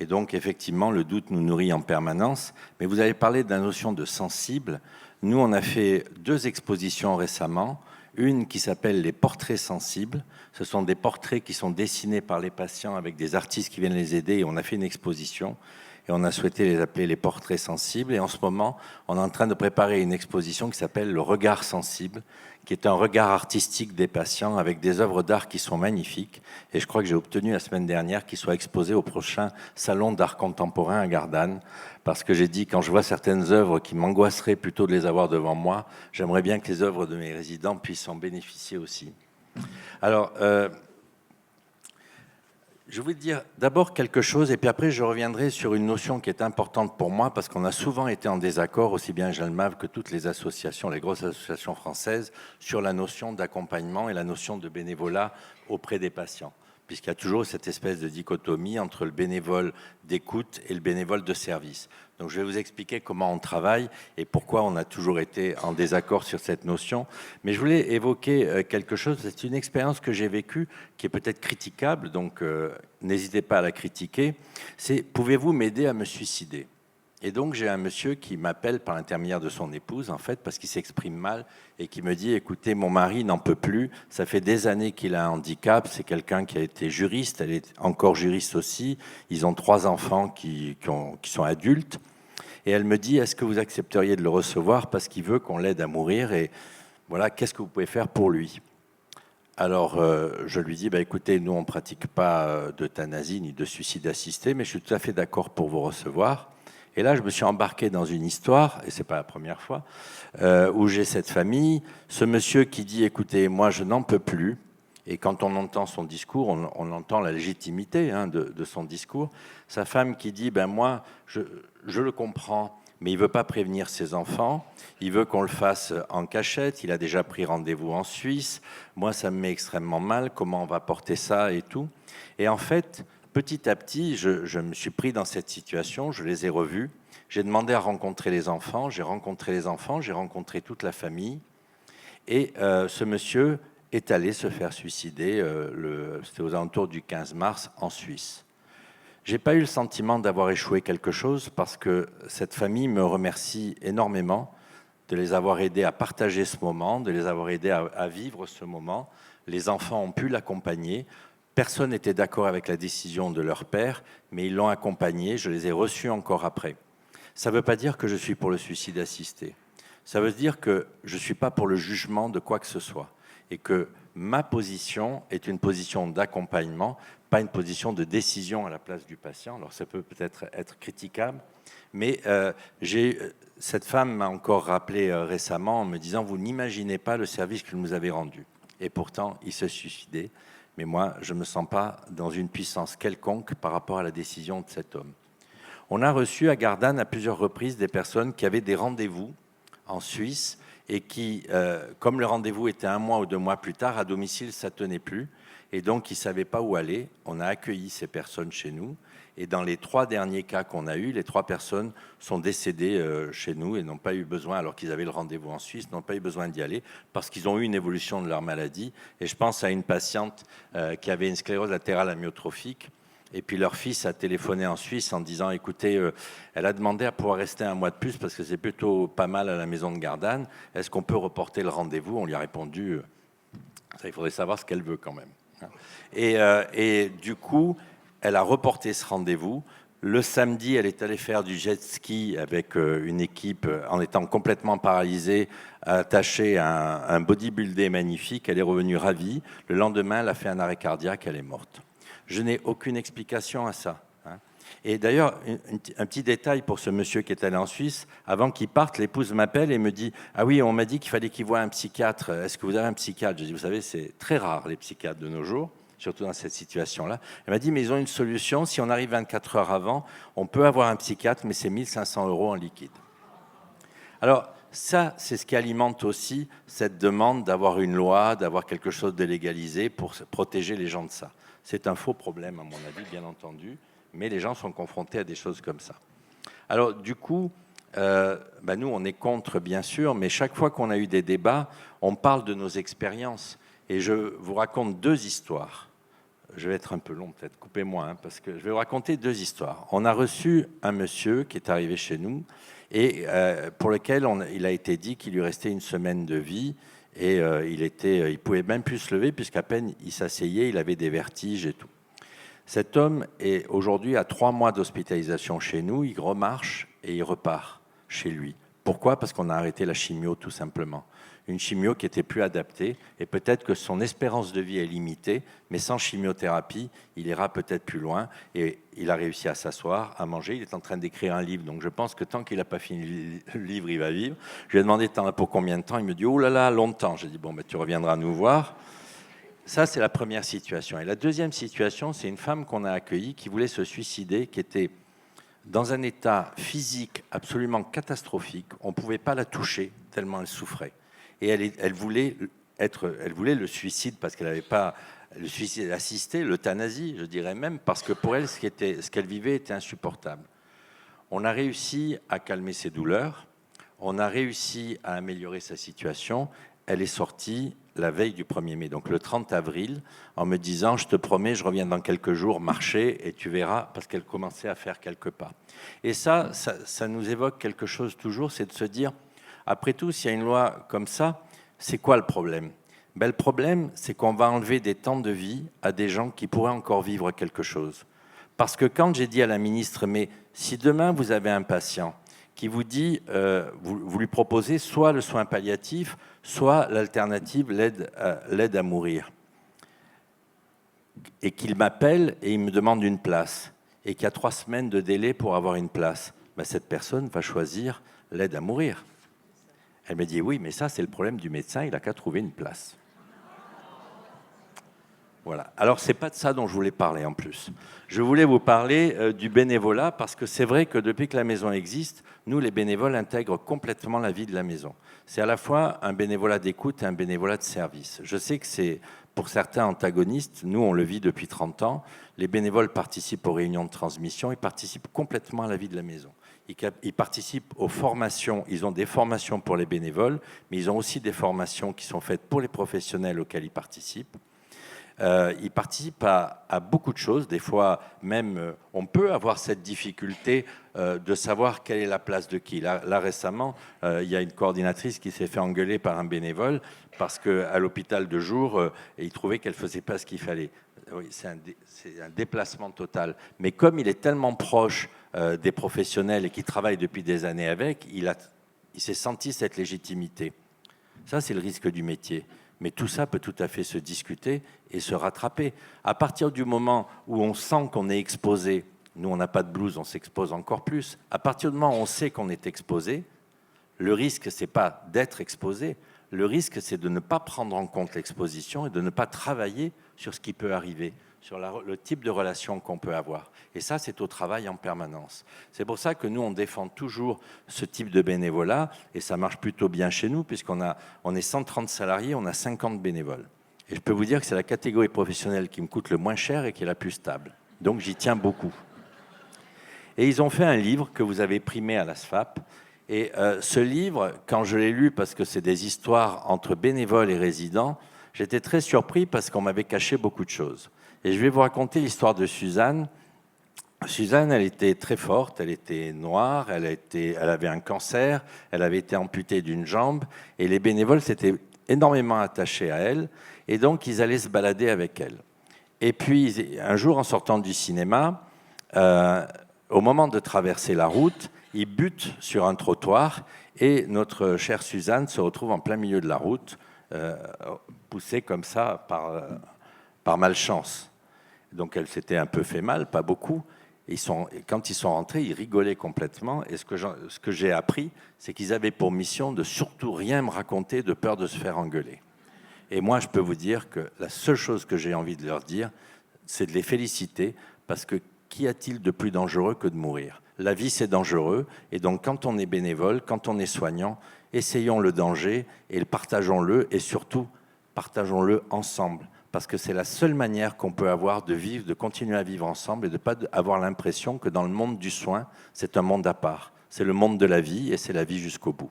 Et donc, effectivement, le doute nous nourrit en permanence. Mais vous avez parlé de la notion de sensible. Nous, on a fait 2 expositions récemment. Une qui s'appelle les portraits sensibles. Ce sont des portraits qui sont dessinés par les patients avec des artistes qui viennent les aider. Et on a fait une exposition. Et on a souhaité les appeler les portraits sensibles. Et en ce moment, on est en train de préparer une exposition qui s'appelle le regard sensible, qui est un regard artistique des patients avec des œuvres d'art qui sont magnifiques. Et je crois que j'ai obtenu la semaine dernière qu'ils soient exposés au prochain salon d'art contemporain à Gardanne. Parce que j'ai dit, quand je vois certaines œuvres qui m'angoisseraient plutôt de les avoir devant moi, j'aimerais bien que les œuvres de mes résidents puissent en bénéficier aussi. Alors, je voulais dire d'abord quelque chose, et puis après je reviendrai sur une notion qui est importante pour moi, parce qu'on a souvent été en désaccord, aussi bien Jalmav que toutes les associations, les grosses associations françaises, sur la notion d'accompagnement et la notion de bénévolat auprès des patients, puisqu'il y a toujours cette espèce de dichotomie entre le bénévole d'écoute et le bénévole de service. Donc je vais vous expliquer comment on travaille et pourquoi on a toujours été en désaccord sur cette notion. Mais je voulais évoquer quelque chose, c'est une expérience que j'ai vécue, qui est peut-être critiquable, donc n'hésitez pas à la critiquer. C'est « Pouvez-vous m'aider à me suicider ?» Et donc j'ai un monsieur qui m'appelle par l'intermédiaire de son épouse, en fait, parce qu'il s'exprime mal, et qui me dit « Écoutez, mon mari n'en peut plus, ça fait des années qu'il a un handicap, c'est quelqu'un qui a été juriste, elle est encore juriste aussi, ils ont 3 enfants qui sont adultes, et elle me dit « Est-ce que vous accepteriez de le recevoir parce qu'il veut qu'on l'aide à mourir, et voilà, qu'est-ce que vous pouvez faire pour lui ?» Alors, je lui dis, écoutez, nous, on ne pratique pas d'euthanasie ni de suicide assisté, mais je suis tout à fait d'accord pour vous recevoir. Et là, je me suis embarqué dans une histoire, et ce n'est pas la première fois, où j'ai cette famille, ce monsieur qui dit, écoutez, moi, je n'en peux plus. Et quand on entend son discours, on entend la légitimité de son discours. Sa femme qui dit, moi, je le comprends, mais il ne veut pas prévenir ses enfants, il veut qu'on le fasse en cachette, il a déjà pris rendez-vous en Suisse, moi ça me met extrêmement mal, comment on va porter ça et tout. Et en fait, petit à petit, je me suis pris dans cette situation, je les ai revus, j'ai demandé à rencontrer les enfants, j'ai rencontré les enfants, j'ai rencontré toute la famille, et ce monsieur est allé se faire suicider, c'était aux alentours du 15 mars en Suisse. Je n'ai pas eu le sentiment d'avoir échoué quelque chose parce que cette famille me remercie énormément de les avoir aidés à partager ce moment, de les avoir aidés à vivre ce moment. Les enfants ont pu l'accompagner. Personne n'était d'accord avec la décision de leur père, mais ils l'ont accompagné. Je les ai reçus encore après. Ça ne veut pas dire que je suis pour le suicide assisté. Ça veut dire que je ne suis pas pour le jugement de quoi que ce soit. Et que ma position est une position d'accompagnement, pas une position de décision à la place du patient. Alors ça peut peut-être être critiquable, mais cette femme m'a encore rappelé récemment en me disant « Vous n'imaginez pas le service que vous nous avez rendu ». Et pourtant, il se suicidait. Mais moi, je ne me sens pas dans une puissance quelconque par rapport à la décision de cet homme. On a reçu à Gardanne à plusieurs reprises des personnes qui avaient des rendez-vous en Suisse et qui, comme le rendez-vous était 1 mois ou 2 mois plus tard, à domicile, ça ne tenait plus. Et donc, ils ne savaient pas où aller. On a accueilli ces personnes chez nous. Et dans les 3 derniers cas qu'on a eus, les 3 personnes sont décédées chez nous et n'ont pas eu besoin, alors qu'ils avaient le rendez-vous en Suisse, n'ont pas eu besoin d'y aller parce qu'ils ont eu une évolution de leur maladie. Et je pense à une patiente qui avait une sclérose latérale amyotrophique. Et puis leur fils a téléphoné en Suisse en disant « Écoutez, elle a demandé à pouvoir rester 1 mois de plus parce que c'est plutôt pas mal à la maison de Gardanne. Est-ce qu'on peut reporter le rendez-vous ?» On lui a répondu « Il faudrait savoir ce qu'elle veut quand même. » Et du coup, elle a reporté ce rendez-vous. Le samedi, elle est allée faire du jet ski avec une équipe en étant complètement paralysée, attachée à un bodybuildé magnifique. Elle est revenue ravie. Le lendemain, elle a fait un arrêt cardiaque, elle est morte. Je n'ai aucune explication à ça. Et d'ailleurs, un petit détail pour ce monsieur qui est allé en Suisse. Avant qu'il parte, l'épouse m'appelle et me dit « Ah oui, on m'a dit qu'il fallait qu'il voie un psychiatre. Est-ce que vous avez un psychiatre ?» Je dis « Vous savez, c'est très rare les psychiatres de nos jours, surtout dans cette situation-là. » Elle m'a dit « Mais ils ont une solution. Si on arrive 24 heures avant, on peut avoir un psychiatre, mais c'est 1 500 € en liquide. » Alors, ça, c'est ce qui alimente aussi cette demande d'avoir une loi, d'avoir quelque chose de légalisé pour protéger les gens de ça. C'est un faux problème, à mon avis, bien entendu, mais les gens sont confrontés à des choses comme ça. Alors, du coup, nous, on est contre, bien sûr, mais chaque fois qu'on a eu des débats, on parle de nos expériences. Et je vous raconte 2 histoires. Je vais être un peu long, peut-être, coupez-moi, parce que je vais vous raconter 2 histoires. On a reçu un monsieur qui est arrivé chez nous, et pour lequel il a été dit qu'il lui restait 1 semaine de vie, et il pouvait même plus se lever, puisqu'à peine il s'asseyait, il avait des vertiges et tout. Cet homme est aujourd'hui à 3 mois d'hospitalisation chez nous, il remarche et il repart chez lui. Pourquoi ? Parce qu'on a arrêté la chimio, tout simplement. Une chimio qui était plus adaptée, et peut-être que son espérance de vie est limitée, mais sans chimiothérapie, il ira peut-être plus loin, et il a réussi à s'asseoir, à manger, il est en train d'écrire un livre, donc je pense que tant qu'il n'a pas fini le livre, il va vivre. Je lui ai demandé pour combien de temps, il me dit « Oh là là, longtemps ». J'ai dit « Bon, tu reviendras nous voir ». Ça, c'est la première situation. Et la deuxième situation, c'est une femme qu'on a accueillie qui voulait se suicider, qui était dans un état physique absolument catastrophique. On ne pouvait pas la toucher tellement elle souffrait. Et elle voulait le suicide parce qu'elle n'avait pas le suicide assisté, l'euthanasie, je dirais même, parce que pour elle, ce qu'elle vivait était insupportable. On a réussi à calmer ses douleurs, on a réussi à améliorer sa situation. Elle est sortie la veille du 1er mai, donc le 30 avril, en me disant « Je te promets, je reviens dans quelques jours marcher et tu verras », parce qu'elle commençait à faire quelques pas. Et ça nous évoque quelque chose toujours, c'est de se dire, après tout, s'il y a une loi comme ça, c'est quoi le problème ? Le problème, c'est qu'on va enlever des temps de vie à des gens qui pourraient encore vivre quelque chose. Parce que quand j'ai dit à la ministre « Mais si demain vous avez un patient qui vous dit, vous lui proposez soit le soin palliatif, soit l'alternative, l'aide à mourir. Et qu'il m'appelle et il me demande une place, et qu'il y a 3 semaines de délai pour avoir une place, cette personne va choisir l'aide à mourir. Elle me dit, oui, mais ça, c'est le problème du médecin, il n'a qu'à trouver une place. Voilà. Alors, ce n'est pas de ça dont je voulais parler en plus. Je voulais vous parler du bénévolat, parce que c'est vrai que depuis que la maison existe, nous, les bénévoles, intègrent complètement la vie de la maison. C'est à la fois un bénévolat d'écoute et un bénévolat de service. Je sais que c'est, pour certains, antagoniste. Nous, on le vit depuis 30 ans. Les bénévoles participent aux réunions de transmission, ils participent complètement à la vie de la maison. Ils participent aux formations, ils ont des formations pour les bénévoles, mais ils ont aussi des formations qui sont faites pour les professionnels auxquels ils participent. Ils participent à beaucoup de choses. Des fois, même, on peut avoir cette difficulté de savoir quelle est la place de qui. Là récemment, il y a une coordinatrice qui s'est fait engueuler par un bénévole parce qu'à l'hôpital de jour, il trouvait qu'elle ne faisait pas ce qu'il fallait. Oui, c'est un déplacement total. Mais comme il est tellement proche des professionnels et qu'il travaille depuis des années avec, il s'est senti cette légitimité. Ça, c'est le risque du métier. Mais tout ça peut tout à fait se discuter et se rattraper. À partir du moment où on sent qu'on est exposé, nous on n'a pas de blouse, on s'expose encore plus. À partir du moment où on sait qu'on est exposé, le risque, ce n'est pas d'être exposé, le risque, c'est de ne pas prendre en compte l'exposition et de ne pas travailler sur ce qui peut arriver, sur le type de relation qu'on peut avoir. Et ça, c'est au travail en permanence. C'est pour ça que nous, on défend toujours ce type de bénévolat, et ça marche plutôt bien chez nous, puisqu'on est 130 salariés, on a 50 bénévoles. Et je peux vous dire que c'est la catégorie professionnelle qui me coûte le moins cher et qui est la plus stable. Donc j'y tiens beaucoup. Et ils ont fait un livre que vous avez primé à la SFAP. Et ce livre, quand je l'ai lu, parce que c'est des histoires entre bénévoles et résidents, j'étais très surpris parce qu'on m'avait caché beaucoup de choses. Et je vais vous raconter l'histoire de Suzanne. Suzanne, elle était très forte, elle était noire, elle avait un cancer, elle avait été amputée d'une jambe, et les bénévoles s'étaient énormément attachés à elle, et donc ils allaient se balader avec elle. Et puis, un jour, en sortant du cinéma, au moment de traverser la route, ils butent sur un trottoir, et notre chère Suzanne se retrouve en plein milieu de la route, poussée comme ça par malchance. Donc elle s'était un peu fait mal, pas beaucoup. Et quand ils sont rentrés, ils rigolaient complètement. Et ce que j'ai appris, c'est qu'ils avaient pour mission de surtout rien me raconter de peur de se faire engueuler. Et moi, je peux vous dire que la seule chose que j'ai envie de leur dire, c'est de les féliciter, parce que qu'y a-t-il de plus dangereux que de mourir ? La vie, c'est dangereux, et donc quand on est bénévole, quand on est soignant, essayons le danger et partageons-le, et surtout, partageons-le ensemble, parce que c'est la seule manière qu'on peut avoir de vivre, de continuer à vivre ensemble, et de ne pas avoir l'impression que dans le monde du soin, c'est un monde à part. C'est le monde de la vie, et c'est la vie jusqu'au bout.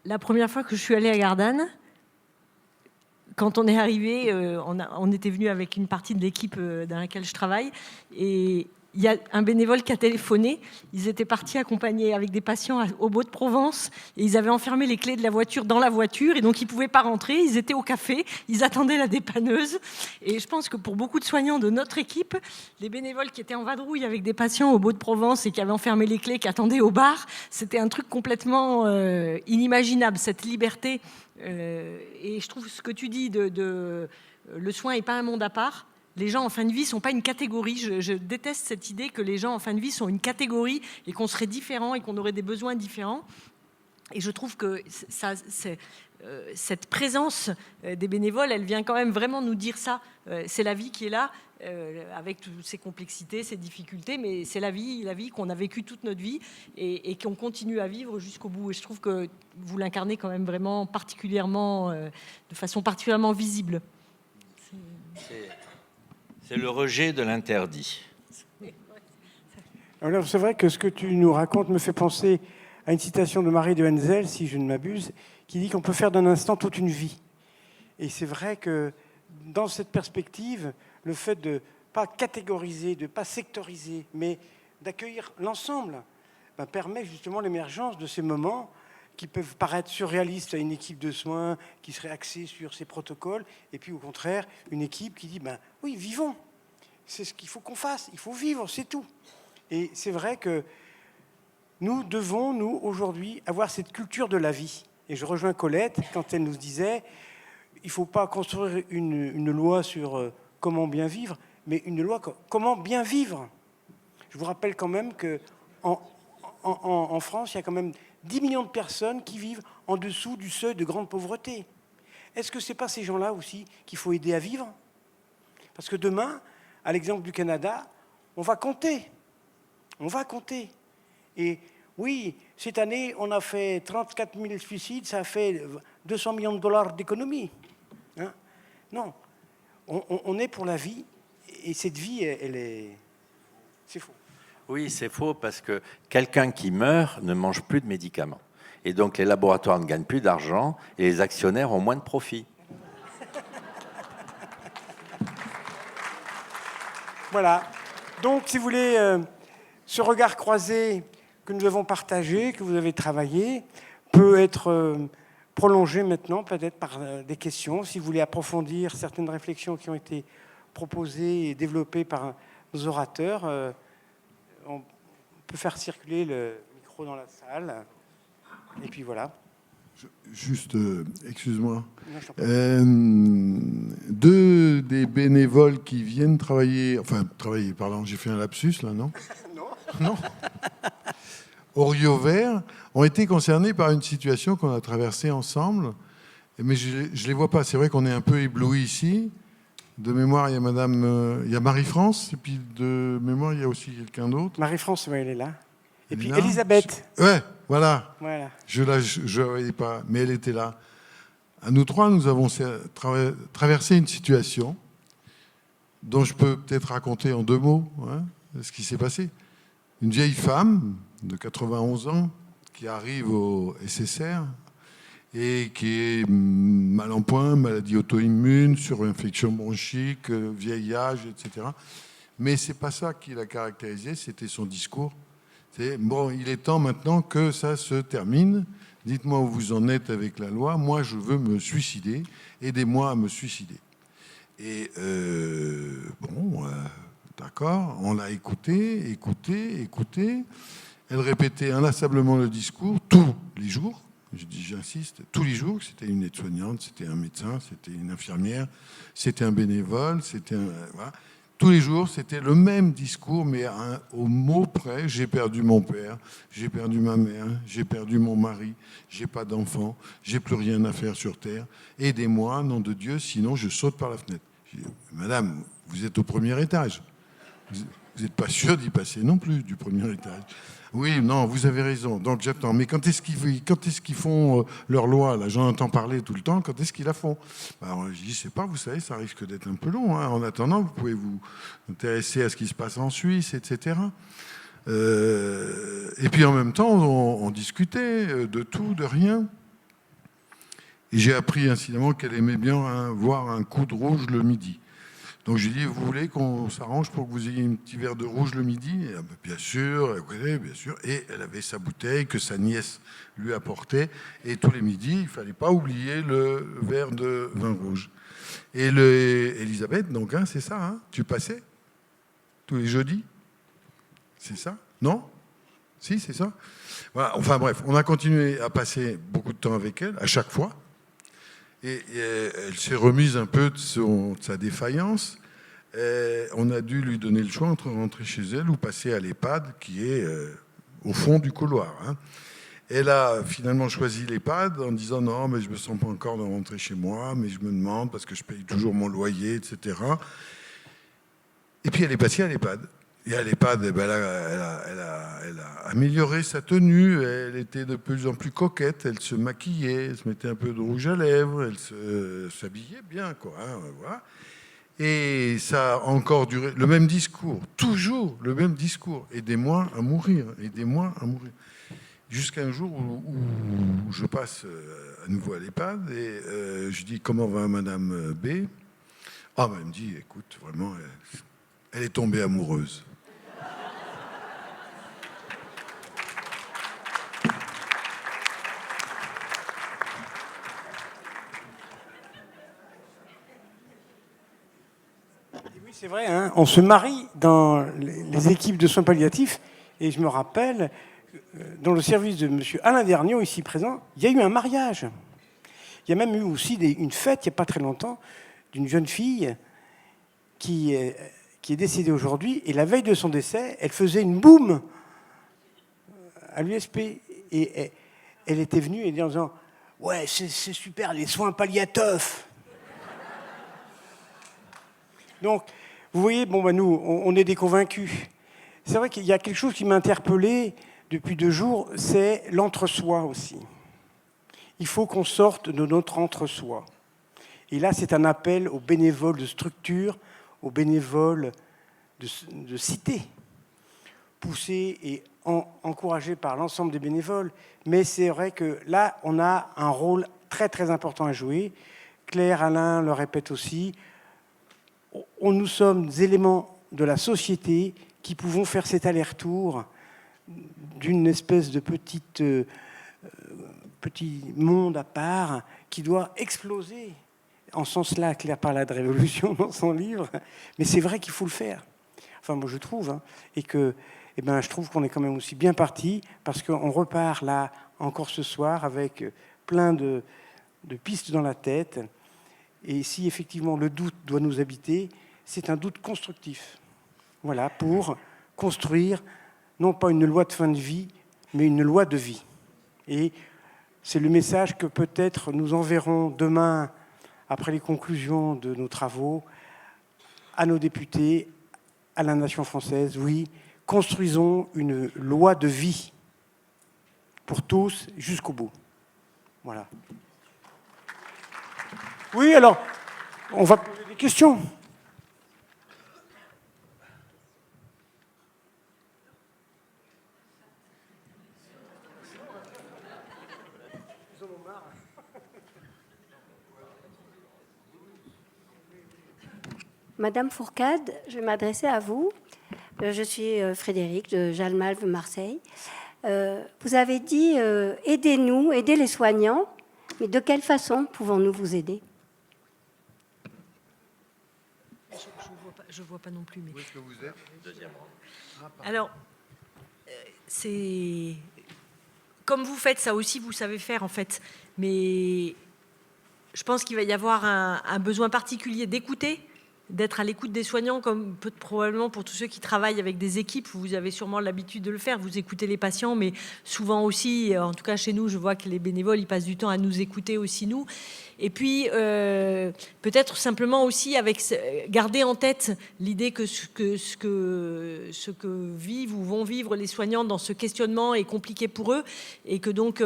La première fois que je suis allée à Gardanne, quand on est arrivé, on était venu avec une partie de l'équipe dans laquelle je travaille, et il y a un bénévole qui a téléphoné. Ils étaient partis accompagnés avec des patients au Beau de Provence, et ils avaient enfermé les clés de la voiture dans la voiture, et donc ils ne pouvaient pas rentrer. Ils étaient au café, ils attendaient la dépanneuse. Et je pense que pour beaucoup de soignants de notre équipe, les bénévoles qui étaient en vadrouille avec des patients au Beau de Provence et qui avaient enfermé les clés, qui attendaient au bar, c'était un truc complètement inimaginable, cette liberté. Et je trouve ce que tu dis le soin n'est pas un monde à part. Les gens en fin de vie ne sont pas une catégorie. Je déteste cette idée que les gens en fin de vie sont une catégorie et qu'on serait différents et qu'on aurait des besoins différents. Et je trouve que cette présence des bénévoles, elle vient quand même vraiment nous dire ça. C'est la vie qui est là, avec toutes ses complexités, ses difficultés, mais c'est la vie qu'on a vécue toute notre vie et qu'on continue à vivre jusqu'au bout. Et je trouve que vous l'incarnez quand même vraiment particulièrement, de façon particulièrement visible. C'est le rejet de l'interdit. Alors, c'est vrai que ce que tu nous racontes me fait penser à une citation de Marie de Henzel, si je ne m'abuse, qui dit qu'on peut faire d'un instant toute une vie. Et c'est vrai que dans cette perspective, le fait de ne pas catégoriser, de ne pas sectoriser, mais d'accueillir l'ensemble, permet justement l'émergence de ces moments qui peuvent paraître surréalistes à une équipe de soins qui serait axée sur ces protocoles, et puis au contraire, une équipe qui dit oui, vivons, c'est ce qu'il faut qu'on fasse, il faut vivre, c'est tout. Et c'est vrai que nous devons, nous, aujourd'hui, avoir cette culture de la vie. Et je rejoins Colette quand elle nous disait il ne faut pas construire une loi sur comment bien vivre, mais une loi comment bien vivre. Je vous rappelle quand même qu'en France, il y a quand même 10 millions de personnes qui vivent en dessous du seuil de grande pauvreté. Est-ce que ce n'est pas ces gens-là aussi qu'il faut aider à vivre ? Parce que demain, à l'exemple du Canada, on va compter. On va compter. Et oui, cette année, on a fait 34 000 suicides, ça a fait 200 millions de dollars d'économie. Hein ? Non, on est pour la vie, et cette vie, c'est faux. Oui, c'est faux, parce que quelqu'un qui meurt ne mange plus de médicaments. Et donc les laboratoires ne gagnent plus d'argent et les actionnaires ont moins de profit. Voilà. Donc, si vous voulez, ce regard croisé que nous avons partagé, que vous avez travaillé, peut être prolongé maintenant peut-être par des questions. Si vous voulez approfondir certaines réflexions qui ont été proposées et développées par nos orateurs, on peut faire circuler le micro dans la salle. Et puis voilà. Juste, excuse-moi. Deux des bénévoles qui viennent travailler, pardon, j'ai fait un lapsus là, non ? Non. Au Rio Vert, ont été concernés par une situation qu'on a traversée ensemble. Mais je ne les vois pas. C'est vrai qu'on est un peu éblouis ici. De mémoire, il y a il y a Marie-France, et puis de mémoire, il y a aussi quelqu'un d'autre. Marie-France, oui, elle est là. Et puis Elisabeth. Ouais, voilà. Voilà. Je ne la voyais pas, mais elle était là. À nous trois, nous avons traversé une situation dont je peux peut-être raconter en 2 mots ce qui s'est passé. Une vieille femme de 91 ans qui arrive au SSR et qui est mal en point, maladie auto-immune, surinfection bronchique, vieil âge, etc. Mais ce n'est pas ça qui l'a caractérisé, c'était son discours. C'est bon, il est temps maintenant que ça se termine. Dites-moi où vous en êtes avec la loi. Moi, je veux me suicider. Aidez-moi à me suicider. Et d'accord. On l'a écoutée. Elle répétait inlassablement le discours tous les jours. Je dis, j'insiste, tous les jours. C'était une aide-soignante, c'était un médecin, c'était une infirmière, c'était un bénévole, voilà. Tous les jours, c'était le même discours, mais au mot près. J'ai perdu mon père, j'ai perdu ma mère, j'ai perdu mon mari, j'ai pas d'enfant, j'ai plus rien à faire sur terre. Aidez-moi, nom de Dieu, sinon je saute par la fenêtre. J'ai dit, madame, vous êtes au premier étage. Vous n'êtes pas sûr d'y passer non plus, du premier étage. Oui, non, vous avez raison. Donc j'attends. Mais quand est-ce qu'ils font leur loi là, j'en entends parler tout le temps. Quand est-ce qu'ils la font? Alors, je dis, je sais pas. Vous savez, ça risque d'être un peu long. Hein. En attendant, vous pouvez vous intéresser à ce qui se passe en Suisse, etc. Et puis en même temps, on discutait de tout, de rien. Et j'ai appris incidemment qu'elle aimait bien voir un coup de rouge le midi. Donc je lui ai dit, vous voulez qu'on s'arrange pour que vous ayez un petit verre de rouge le midi? Et, bien sûr, bien sûr. Et elle avait sa bouteille que sa nièce lui apportait. Et tous les midis, il ne fallait pas oublier le verre de vin rouge. Et Elisabeth, donc, hein, c'est ça, hein, tu passais tous les jeudis? C'est ça? Non? Si, c'est ça? Voilà. Enfin bref, on a continué à passer beaucoup de temps avec elle, à chaque fois. Et elle s'est remise un peu de sa défaillance. On a dû lui donner le choix entre rentrer chez elle ou passer à l'EHPAD qui est au fond du couloir. Hein. Elle a finalement choisi l'EHPAD en disant non, mais je ne me sens pas encore de rentrer chez moi, mais je me demande parce que je paye toujours mon loyer, etc. Et puis elle est passée à l'EHPAD. Et à l'EHPAD, eh ben, elle a amélioré sa tenue, elle était de plus en plus coquette, elle se maquillait, elle se mettait un peu de rouge à lèvres, elle s'habillait bien, quoi. Hein, voilà. Et ça a encore duré, le même discours, toujours le même discours. Aidez-moi à mourir, aidez-moi à mourir. Jusqu'à un jour où je passe à nouveau à l'EHPAD et je dis comment va Madame B? Ah, ben, elle me dit, écoute, vraiment, elle est tombée amoureuse. Oui, c'est vrai, hein, on se marie dans les équipes de soins palliatifs. Et je me rappelle, dans le service de M. Alain Derniot, ici présent, il y a eu un mariage. Il y a même eu aussi une fête, il n'y a pas très longtemps, d'une jeune fille qui est décédée aujourd'hui. Et la veille de son décès, elle faisait une boum à l'USP. Et elle était venue et en disant « Ouais, c'est super, les soins palliatifs ». Donc, vous voyez, bon, ben nous, on est des convaincus. C'est vrai qu'il y a quelque chose qui m'a interpellé depuis 2 jours, c'est l'entre-soi aussi. Il faut qu'on sorte de notre entre-soi. Et là, c'est un appel aux bénévoles de structure, aux bénévoles de cité, poussés et encouragés par l'ensemble des bénévoles. Mais c'est vrai que là, on a un rôle très, très important à jouer. Claire, Alain le répète aussi. Nous sommes des éléments de la société qui pouvons faire cet aller-retour d'une espèce de petit monde à part qui doit exploser. En ce sens-là, Claire parle de révolution dans son livre, mais c'est vrai qu'il faut le faire. Enfin, moi, je trouve. Hein, et que, eh ben, je trouve qu'on est quand même aussi bien parti parce qu'on repart là, encore ce soir, avec plein de pistes dans la tête. Et si effectivement le doute doit nous habiter, c'est un doute constructif. Voilà, pour construire non pas une loi de fin de vie, mais une loi de vie. Et c'est le message que peut-être nous enverrons demain, après les conclusions de nos travaux, à nos députés, à la nation française. Oui, construisons une loi de vie pour tous jusqu'au bout. Voilà. Oui, alors, on va poser des questions. Madame Fourcade, je vais m'adresser à vous. Je suis Frédéric de Jalmalve, Marseille. Vous avez dit aidez-nous, aidez les soignants, mais de quelle façon pouvons-nous vous aider? je vois pas non plus. Mais... Où est-ce que vous êtes? Deuxième rang. Alors, c'est comme vous faites, ça aussi vous savez faire en fait. Mais je pense qu'il va y avoir un besoin particulier d'écouter, d'être à l'écoute des soignants, comme probablement pour tous ceux qui travaillent avec des équipes, vous avez sûrement l'habitude de le faire, vous écoutez les patients, mais souvent aussi, en tout cas chez nous, je vois que les bénévoles, ils passent du temps à nous écouter aussi, nous. Et puis, peut-être simplement aussi garder en tête l'idée que ce que vivent ou vont vivre les soignants dans ce questionnement est compliqué pour eux, et que donc,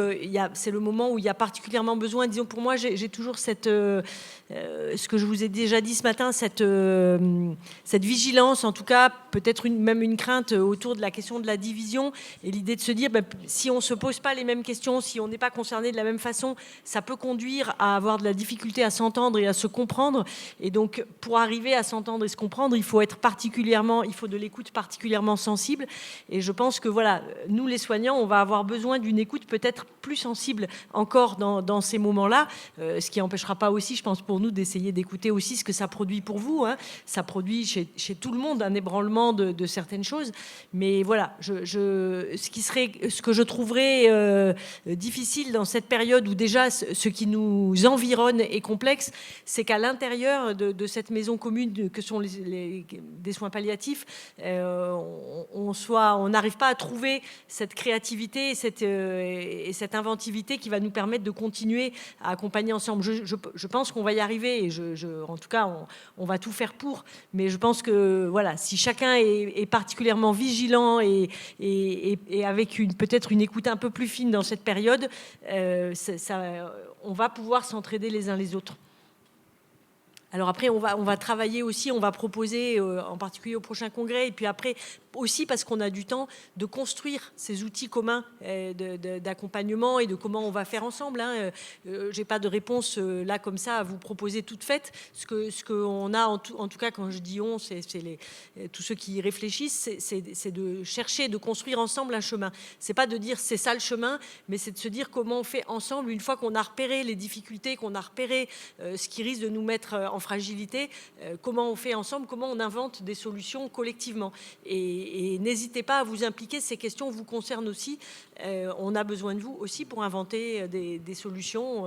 c'est le moment où il y a particulièrement besoin, disons pour moi, j'ai toujours cette... ce que je vous ai déjà dit ce matin, cette vigilance, en tout cas, peut-être même une crainte autour de la question de la division, et l'idée de se dire, si on ne se pose pas les mêmes questions, si on n'est pas concerné de la même façon, ça peut conduire à avoir de la difficulté à s'entendre et à se comprendre. Et donc, pour arriver à s'entendre et se comprendre, il faut de l'écoute particulièrement sensible. Et je pense que, voilà, nous, les soignants, on va avoir besoin d'une écoute peut-être plus sensible encore dans ces moments-là, ce qui n'empêchera pas aussi, je pense, pour nous d'essayer d'écouter aussi ce que ça produit pour vous. Ça produit chez tout le monde un ébranlement de certaines choses. Mais voilà, ce que je trouverais difficile dans cette période où déjà ce qui nous environne est complexe, c'est qu'à l'intérieur de cette maison commune que sont des soins palliatifs, on n'arrive pas à trouver cette créativité et cette inventivité qui va nous permettre de continuer à accompagner ensemble. Je pense qu'on va y arriver, et en tout cas, on va tout faire pour. Mais je pense que voilà, si chacun est particulièrement vigilant et avec peut-être une écoute un peu plus fine dans cette période, on va pouvoir s'entraider les uns les autres. Alors après, on va travailler aussi, on va proposer, en particulier au prochain congrès, et puis après aussi parce qu'on a du temps de construire ces outils communs d'accompagnement et de comment on va faire ensemble. J'ai pas de réponse là comme ça à vous proposer toute faite. Ce qu'on a en tout cas quand je dis on, c'est tous ceux qui y réfléchissent, c'est de chercher, de construire ensemble un chemin. C'est pas de dire c'est ça le chemin, mais c'est de se dire comment on fait ensemble une fois qu'on a repéré les difficultés, qu'on a repéré ce qui risque de nous mettre en fragilité, comment on fait ensemble, comment on invente des solutions collectivement. Et n'hésitez pas à vous impliquer, ces questions vous concernent aussi. On a besoin de vous aussi pour inventer des solutions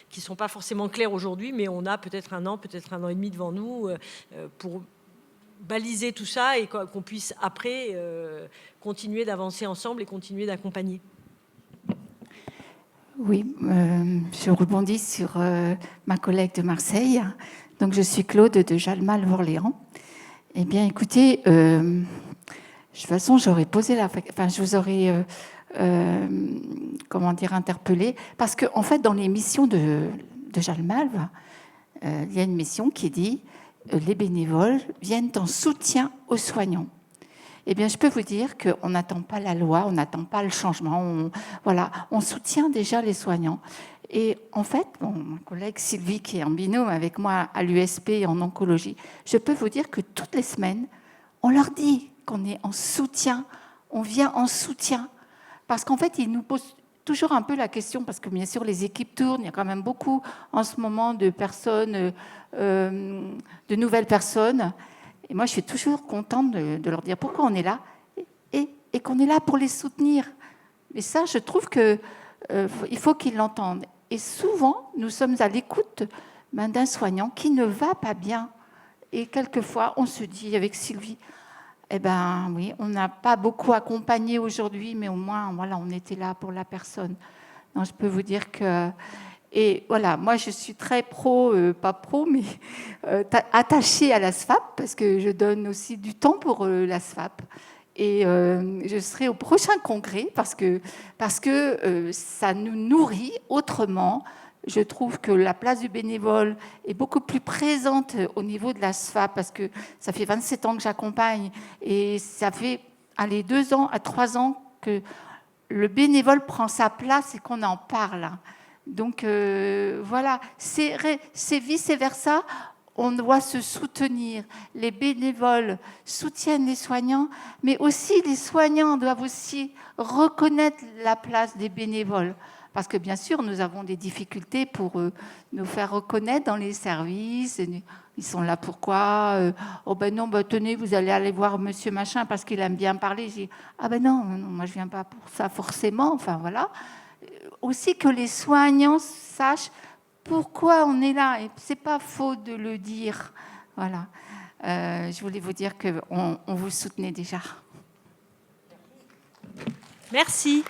qui ne sont pas forcément claires aujourd'hui, mais on a peut-être un an et demi devant nous pour baliser tout ça et qu'on puisse après continuer d'avancer ensemble et continuer d'accompagner. Oui, je rebondis sur ma collègue de Marseille. Donc, je suis Claude de Jalmal-Orléans. Eh bien, écoutez, de toute façon, j'aurais posé je vous aurais, interpellé, parce qu'en fait, dans les missions de Jalmal, il y a une mission qui dit les bénévoles viennent en soutien aux soignants. Eh bien, je peux vous dire qu'on n'attend pas la loi, on n'attend pas le changement. On soutient déjà les soignants. Et en fait, ma collègue Sylvie, qui est en binôme avec moi à l'USP en oncologie, je peux vous dire que toutes les semaines, on leur dit qu'on est en soutien, on vient en soutien. Parce qu'en fait, ils nous posent toujours un peu la question, parce que bien sûr, les équipes tournent, il y a quand même beaucoup en ce moment de personnes, de nouvelles personnes. Et moi, je suis toujours contente de leur dire pourquoi on est là et qu'on est là pour les soutenir. Mais ça, je trouve qu'il faut qu'ils l'entendent. Et souvent, nous sommes à l'écoute d'un soignant qui ne va pas bien. Et quelquefois, on se dit avec Sylvie, eh bien oui, on n'a pas beaucoup accompagné aujourd'hui, mais au moins, voilà, on était là pour la personne. Donc, je peux vous dire que... Et voilà, moi, je suis très pas pro, mais attachée à la SFAP, parce que je donne aussi du temps pour la SFAP. Et je serai au prochain congrès, parce que ça nous nourrit autrement. Je trouve que la place du bénévole est beaucoup plus présente au niveau de la SFAP, parce que ça fait 27 ans que j'accompagne, et ça fait 2 ans à 3 ans que le bénévole prend sa place et qu'on en parle. Donc voilà, c'est vice-versa, on doit se soutenir. Les bénévoles soutiennent les soignants, mais aussi les soignants doivent aussi reconnaître la place des bénévoles. Parce que bien sûr, nous avons des difficultés pour nous faire reconnaître dans les services. Ils sont là pourquoi oh ben non, ben tenez, vous allez aller voir monsieur machin parce qu'il aime bien parler. Je dis, ah ben non, moi je viens pas pour ça forcément. Enfin voilà. Aussi que les soignants sachent pourquoi on est là. Et c'est pas faux de le dire. Voilà. Je voulais vous dire qu'on vous soutenait déjà. Merci.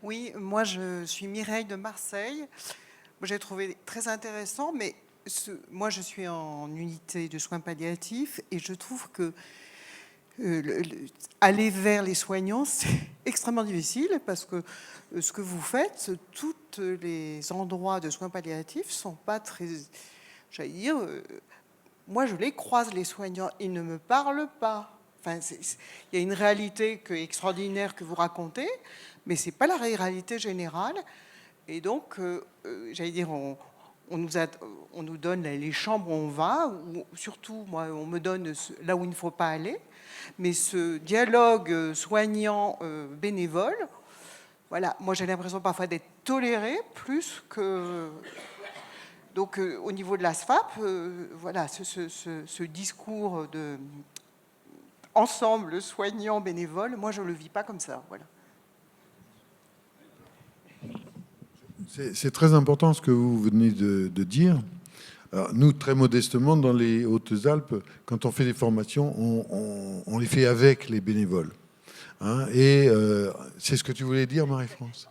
Oui, moi je suis Mireille de Marseille. J'ai trouvé très intéressant, mais moi je suis en unité de soins palliatifs et je trouve que aller vers les soignants, c'est extrêmement difficile parce que ce que vous faites, tous les endroits de soins palliatifs ne sont pas très... J'allais dire, moi je les croise, les soignants, ils ne me parlent pas. Enfin, il y a une réalité extraordinaire que vous racontez, mais ce n'est pas la réalité générale. Et donc, j'allais dire, on nous donne les chambres où on va, ou surtout, moi, on me donne là où il ne faut pas aller. Mais ce dialogue soignant-bénévole, voilà, moi j'ai l'impression parfois d'être tolérée plus que... Donc, au niveau de la SFAP, voilà, ce discours de... ensemble soignant bénévole, moi je ne le vis pas comme ça. Voilà. C'est très important ce que vous venez de dire. Alors, nous, très modestement, dans les Hautes-Alpes, quand on fait des formations, on les fait avec les bénévoles. Hein, et c'est ce que tu voulais dire, Marie-France?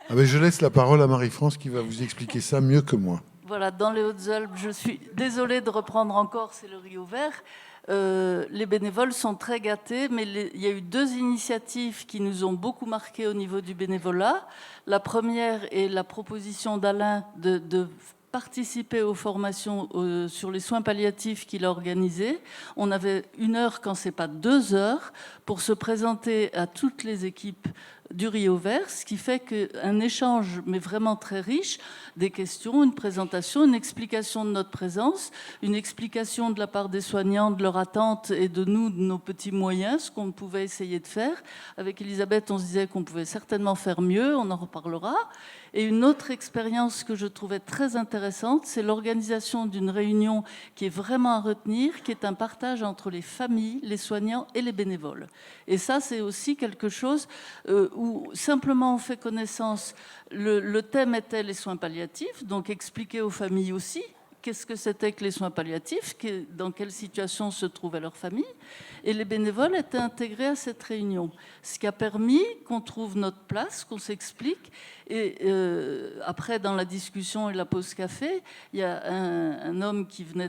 Ah ben, je laisse la parole à Marie-France qui va vous expliquer ça mieux que moi. Voilà, dans les Hautes-Alpes, je suis désolée de reprendre encore, c'est le Rio Vert. Les bénévoles sont très gâtés, mais il y a eu 2 initiatives qui nous ont beaucoup marqué au niveau du bénévolat. La première est la proposition d'Alain de participer aux formations sur les soins palliatifs qu'il a organisées. On avait 1 heure, quand ce n'est pas 2 heures, pour se présenter à toutes les équipes du Rio Vert, ce qui fait qu'un échange, mais vraiment très riche, des questions, une présentation, une explication de notre présence, une explication de la part des soignants de leur attente et de nous, de nos petits moyens, ce qu'on pouvait essayer de faire. Avec Elisabeth, on se disait qu'on pouvait certainement faire mieux, on en reparlera. Et une autre expérience que je trouvais très intéressante, c'est l'organisation d'une réunion qui est vraiment à retenir, qui est un partage entre les familles, les soignants et les bénévoles. Et ça, c'est aussi quelque chose où simplement on fait connaissance. Le thème était les soins palliatifs, donc expliquer aux familles aussi qu'est-ce que c'était que les soins palliatifs, dans quelle situation se trouvait leur famille. Et les bénévoles étaient intégrés à cette réunion, ce qui a permis qu'on trouve notre place, qu'on s'explique. Et après, dans la discussion et la pause café, il y a un homme qui venait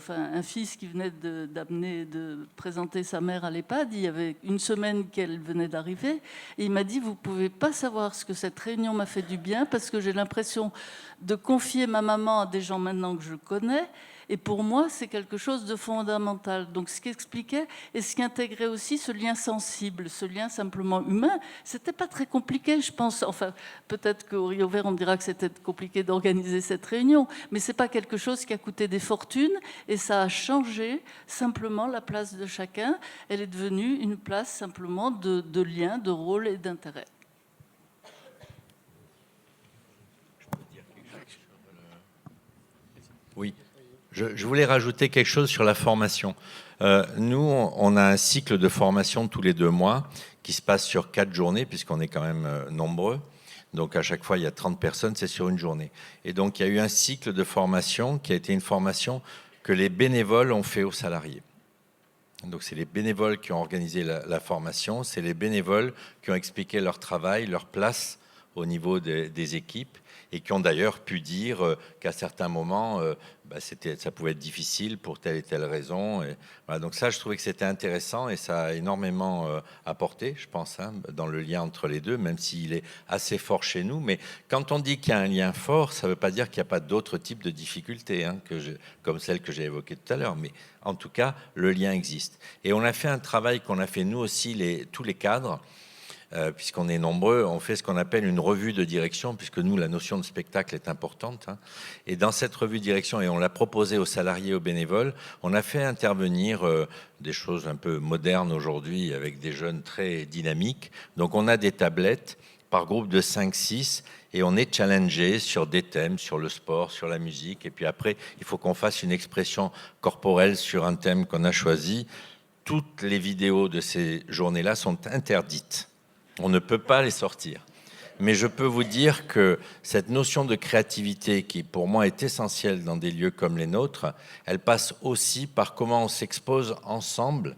un fils qui venait de présenter sa mère à l'EHPAD. Il y avait 1 semaine qu'elle venait d'arriver. Et il m'a dit, vous ne pouvez pas savoir ce que cette réunion m'a fait du bien, parce que j'ai l'impression de confier ma maman à des gens maintenant que je connais. Et pour moi, c'est quelque chose de fondamental. Donc, ce qui expliquait et ce qui intégrait aussi ce lien sensible, ce lien simplement humain, c'était pas très compliqué, je pense. Enfin, peut-être qu'au Rio Vert, on me dira que c'était compliqué d'organiser cette réunion, mais c'est pas quelque chose qui a coûté des fortunes et ça a changé simplement la place de chacun. Elle est devenue une place simplement de lien, de rôle et d'intérêt. Oui. Je voulais rajouter quelque chose sur la formation. Nous, on a un cycle de formation tous les 2 mois qui se passe sur 4 journées, puisqu'on est quand même nombreux. Donc, à chaque fois, il y a 30 personnes, c'est sur une journée. Et donc, il y a eu un cycle de formation qui a été une formation que les bénévoles ont fait aux salariés. Donc, c'est les bénévoles qui ont organisé la formation, c'est les bénévoles qui ont expliqué leur travail, leur place au niveau des équipes, et qui ont d'ailleurs pu dire qu'à certains moments, ça pouvait être difficile pour telle et telle raison. Et voilà, donc ça, je trouvais que c'était intéressant et ça a énormément apporté, je pense, dans le lien entre les deux, même s'il est assez fort chez nous. Mais quand on dit qu'il y a un lien fort, ça ne veut pas dire qu'il n'y a pas d'autres types de difficultés, comme celles que j'ai évoquées tout à l'heure. Mais en tout cas, le lien existe. Et on a fait un travail qu'on a fait nous aussi, tous les cadres, puisqu'on est nombreux, on fait ce qu'on appelle une revue de direction, puisque nous, la notion de spectacle est importante. Hein. Et dans cette revue de direction, et on l'a proposé aux salariés, aux bénévoles, on a fait intervenir des choses un peu modernes aujourd'hui, avec des jeunes très dynamiques. Donc on a des tablettes par groupe de 5-6, et on est challengé sur des thèmes, sur le sport, sur la musique, et puis après, il faut qu'on fasse une expression corporelle sur un thème qu'on a choisi. Toutes les vidéos de ces journées-là sont interdites. On ne peut pas les sortir. Mais je peux vous dire que cette notion de créativité, qui pour moi est essentielle dans des lieux comme les nôtres, elle passe aussi par comment on s'expose ensemble,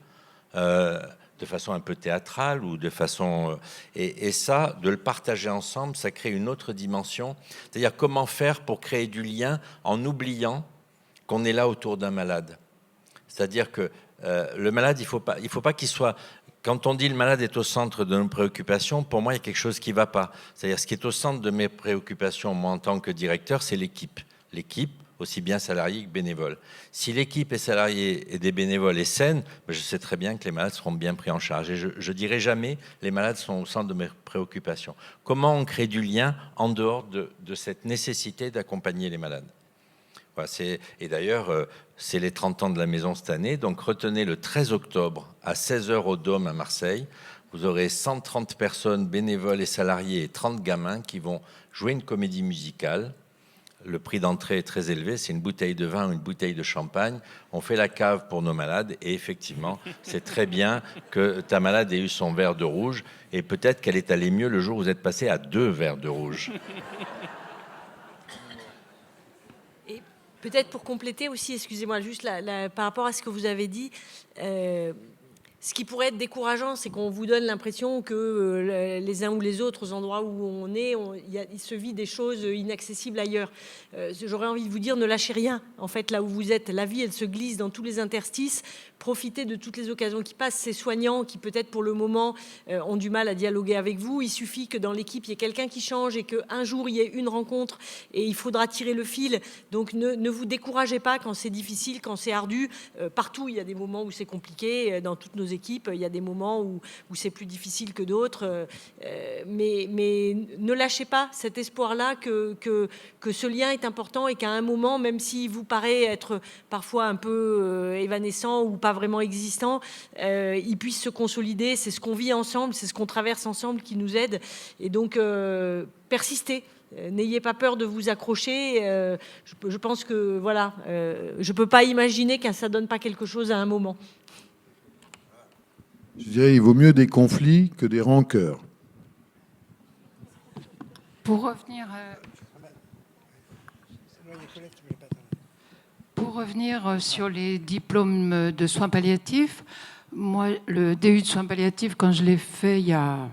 de façon un peu théâtrale ou de façon... Et ça, de le partager ensemble, ça crée une autre dimension. C'est-à-dire comment faire pour créer du lien en oubliant qu'on est là autour d'un malade. C'est-à-dire que le malade, il faut pas qu'il soit... Quand on dit le malade est au centre de nos préoccupations, pour moi, il y a quelque chose qui ne va pas. C'est-à-dire ce qui est au centre de mes préoccupations, moi, en tant que directeur, c'est l'équipe. L'équipe, aussi bien salariés que bénévoles. Si l'équipe est salariée et des bénévoles est saine, je sais très bien que les malades seront bien pris en charge. Et je ne dirai jamais les malades sont au centre de mes préoccupations. Comment on crée du lien en dehors de cette nécessité d'accompagner les malades? Voilà, et d'ailleurs, c'est les 30 ans de la maison cette année. Donc retenez le 13 octobre à 16h au Dôme à Marseille. Vous aurez 130 personnes bénévoles et salariés et 30 gamins qui vont jouer une comédie musicale. Le prix d'entrée est très élevé, c'est une bouteille de vin ou une bouteille de champagne. On fait la cave pour nos malades et effectivement, c'est très bien que ta malade ait eu son verre de rouge et peut-être qu'elle est allée mieux le jour où vous êtes passé à 2 verres de rouge. Et peut-être pour compléter aussi, excusez-moi, juste par rapport à ce que vous avez dit, ce qui pourrait être décourageant, c'est qu'on vous donne l'impression que les uns ou les autres, aux endroits où on est, il se vit des choses inaccessibles ailleurs. J'aurais envie de vous dire, ne lâchez rien. En fait, là où vous êtes, la vie, elle se glisse dans tous les interstices. Profitez de toutes les occasions qui passent. Ces soignants qui, peut-être pour le moment, ont du mal à dialoguer avec vous. Il suffit que dans l'équipe, il y ait quelqu'un qui change et qu'un jour, il y ait une rencontre et il faudra tirer le fil. Donc, ne vous découragez pas quand c'est difficile, quand c'est ardu. Partout, il y a des moments où c'est compliqué. Dans toutes nos équipes, il y a des moments où c'est plus difficile que d'autres. Mais ne lâchez pas cet espoir-là que ce lien est important et qu'à un moment, même s'il vous paraît être parfois un peu évanescent ou pas vraiment existant, il puisse se consolider. C'est ce qu'on vit ensemble, c'est ce qu'on traverse ensemble qui nous aide. Et donc, persistez. N'ayez pas peur de vous accrocher. Je pense que, voilà, je ne peux pas imaginer que ça ne donne pas quelque chose à un moment. Je dirais qu'il vaut mieux des conflits que des rancœurs. Pour revenir sur les diplômes de soins palliatifs, moi, le DU de soins palliatifs, quand je l'ai fait il y a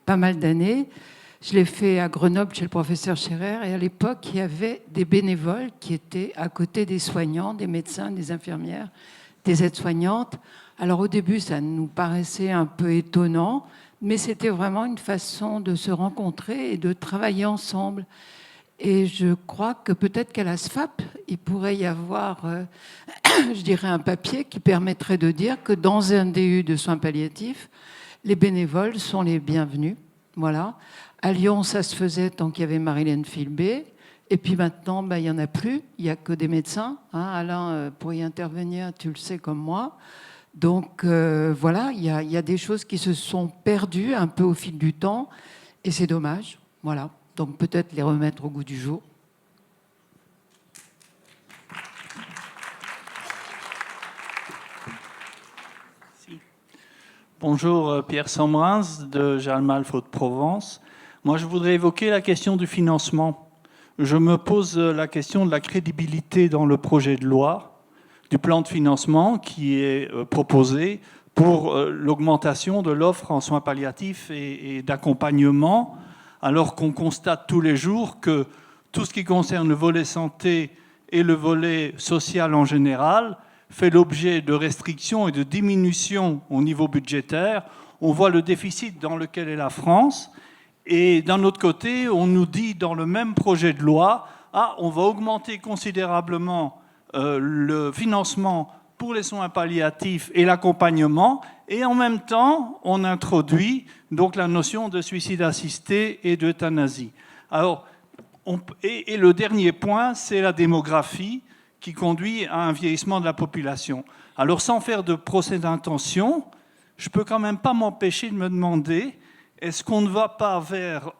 pas mal d'années, je l'ai fait à Grenoble chez le professeur Scherer, et à l'époque, il y avait des bénévoles qui étaient à côté des soignants, des médecins, des infirmières, des aides-soignantes. Alors au début, ça nous paraissait un peu étonnant, mais c'était vraiment une façon de se rencontrer et de travailler ensemble. Et je crois que peut-être qu'à la SFAP, il pourrait y avoir, je dirais, un papier qui permettrait de dire que dans un DU de soins palliatifs, les bénévoles sont les bienvenus. Voilà. À Lyon, ça se faisait tant qu'il y avait Marilène Filbé. Et puis maintenant, il n'y en a plus. Il n'y a que des médecins. Hein, Alain, pour y intervenir, tu le sais comme moi. Donc voilà, il y a des choses qui se sont perdues un peu au fil du temps. Et c'est dommage. Voilà. Donc peut-être les remettre au goût du jour. Bonjour, Pierre Sambrins de Jalmal Hauts-de-Provence. Moi, je voudrais évoquer la question du financement. Je me pose la question de la crédibilité dans le projet de loi, du plan de financement qui est proposé pour l'augmentation de l'offre en soins palliatifs et d'accompagnement, alors qu'on constate tous les jours que tout ce qui concerne le volet santé et le volet social en général fait l'objet de restrictions et de diminutions au niveau budgétaire. On voit le déficit dans lequel est la France. Et d'un autre côté, on nous dit dans le même projet de loi, on va augmenter considérablement le financement pour les soins palliatifs et l'accompagnement, et en même temps, on introduit donc la notion de suicide assisté et d'euthanasie. Alors, et le dernier point, c'est la démographie qui conduit à un vieillissement de la population. Alors, sans faire de procès d'intention, je peux quand même pas m'empêcher de me demander, est-ce qu'on ne va pas vers,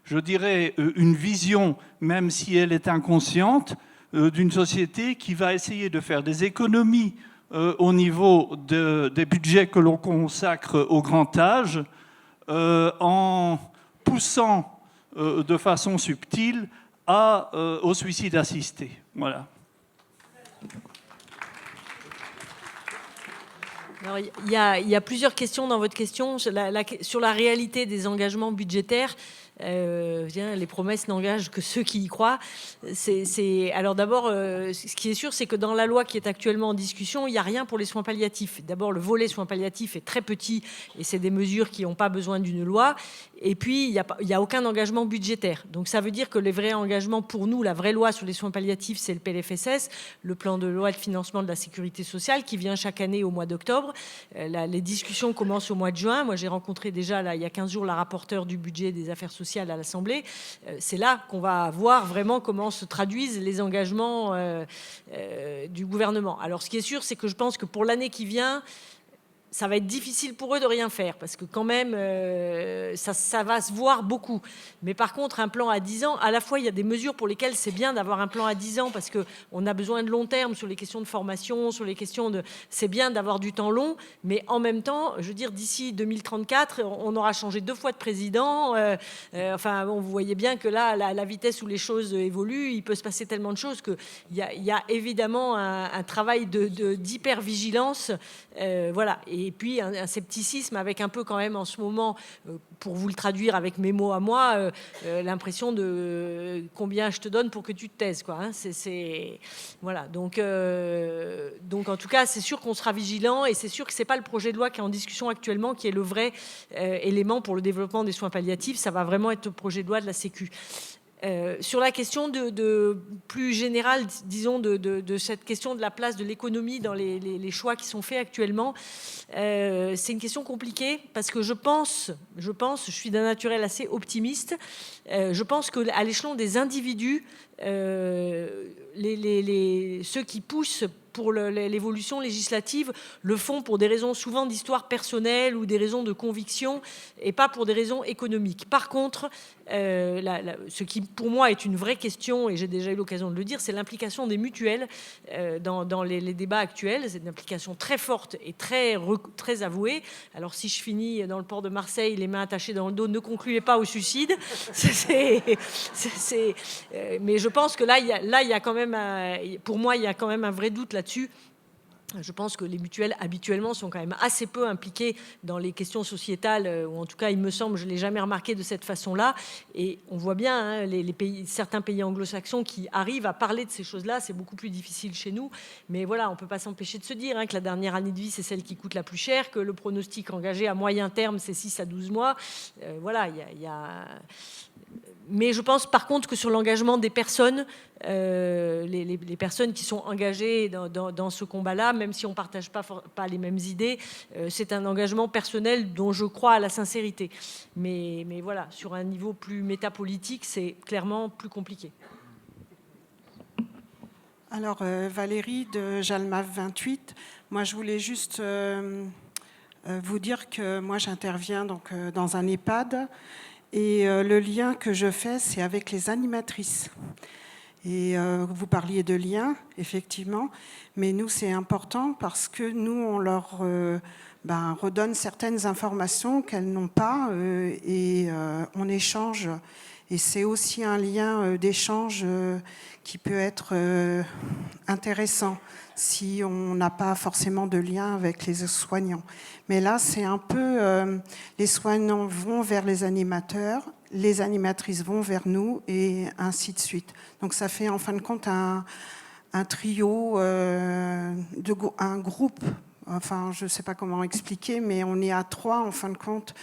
je dirais, une vision, même si elle est inconsciente, d'une société qui va essayer de faire des économies au niveau des budgets que l'on consacre au grand âge, en poussant de façon subtile au suicide assisté. Voilà. Alors, il y a plusieurs questions dans votre question sur la réalité des engagements budgétaires. Les promesses n'engagent que ceux qui y croient. Alors d'abord, ce qui est sûr, c'est que dans la loi qui est actuellement en discussion, il n'y a rien pour les soins palliatifs. D'abord, le volet soins palliatifs est très petit et c'est des mesures qui n'ont pas besoin d'une loi. Et puis, il n'y a aucun engagement budgétaire. Donc ça veut dire que les vrais engagements pour nous, la vraie loi sur les soins palliatifs, c'est le PLFSS, le plan de loi de financement de la sécurité sociale qui vient chaque année au mois d'octobre. Les discussions commencent au mois de juin. Moi, j'ai rencontré déjà, là, il y a 15 jours, la rapporteure du budget des affaires sociales à l'Assemblée. C'est là qu'on va voir vraiment comment se traduisent les engagements du gouvernement. Alors, ce qui est sûr, c'est que je pense que pour l'année qui vient, ça va être difficile pour eux de rien faire, parce que quand même, ça va se voir beaucoup. Mais par contre, un plan à 10 ans, à la fois, il y a des mesures pour lesquelles c'est bien d'avoir un plan à 10 ans, parce qu'on a besoin de long terme sur les questions de formation, sur les questions de... C'est bien d'avoir du temps long, mais en même temps, je veux dire, d'ici 2034, on aura changé 2 fois de président. Enfin, bon, vous voyez bien que là, la vitesse où les choses évoluent, il peut se passer tellement de choses qu'il y a évidemment un travail d'hyper-vigilance. Voilà. Et puis un scepticisme avec un peu quand même en ce moment, pour vous le traduire avec mes mots à moi, l'impression de combien je te donne pour que tu te taises, quoi. Hein, voilà. Donc en tout cas, c'est sûr qu'on sera vigilant et c'est sûr que c'est pas le projet de loi qui est en discussion actuellement qui est le vrai élément pour le développement des soins palliatifs. Ça va vraiment être le projet de loi de la Sécu. Sur la question de plus générale, disons, de cette question de la place de l'économie dans les choix qui sont faits actuellement, c'est une question compliquée parce que je suis d'un naturel assez optimiste, je pense qu'à l'échelon des individus, ceux qui poussent pour l'évolution législative le font pour des raisons souvent d'histoire personnelle ou des raisons de conviction et pas pour des raisons économiques. Par contre, ce qui pour moi est une vraie question, et j'ai déjà eu l'occasion de le dire, c'est l'implication des mutuelles dans les débats actuels. C'est une implication très forte et très avouée. Alors si je finis dans le port de Marseille, les mains attachées dans le dos, ne concluez pas au suicide. Mais je pense que là, il y a quand même, pour moi, il y a quand même un vrai doute là-dessus. Je pense que les mutuelles, habituellement, sont quand même assez peu impliquées dans les questions sociétales, ou en tout cas, il me semble, je ne l'ai jamais remarqué de cette façon-là. Et on voit bien, hein, certains pays anglo-saxons qui arrivent à parler de ces choses-là, c'est beaucoup plus difficile chez nous. Mais voilà, on ne peut pas s'empêcher de se dire que la dernière année de vie, c'est celle qui coûte la plus cher, que le pronostic engagé à moyen terme, c'est 6 à 12 mois. Voilà, il y a... Mais je pense par contre que sur l'engagement des personnes, les personnes qui sont engagées dans ce combat-là, même si on ne partage pas les mêmes idées, c'est un engagement personnel dont je crois à la sincérité. Mais voilà, sur un niveau plus métapolitique, c'est clairement plus compliqué. Alors Valérie de Jalmav 28, moi je voulais juste vous dire que moi j'interviens donc dans un EHPAD. Et le lien que je fais, c'est avec les animatrices. Et vous parliez de lien, effectivement, mais nous, c'est important parce que nous, on leur redonne certaines informations qu'elles n'ont pas et on échange. Et c'est aussi un lien d'échange qui peut être intéressant si on n'a pas forcément de lien avec les soignants. Mais là, c'est un peu... les soignants vont vers les animateurs, les animatrices vont vers nous, et ainsi de suite. Donc ça fait en fin de compte un trio, un groupe, enfin je ne sais pas comment expliquer, mais on est à 3 en fin de compte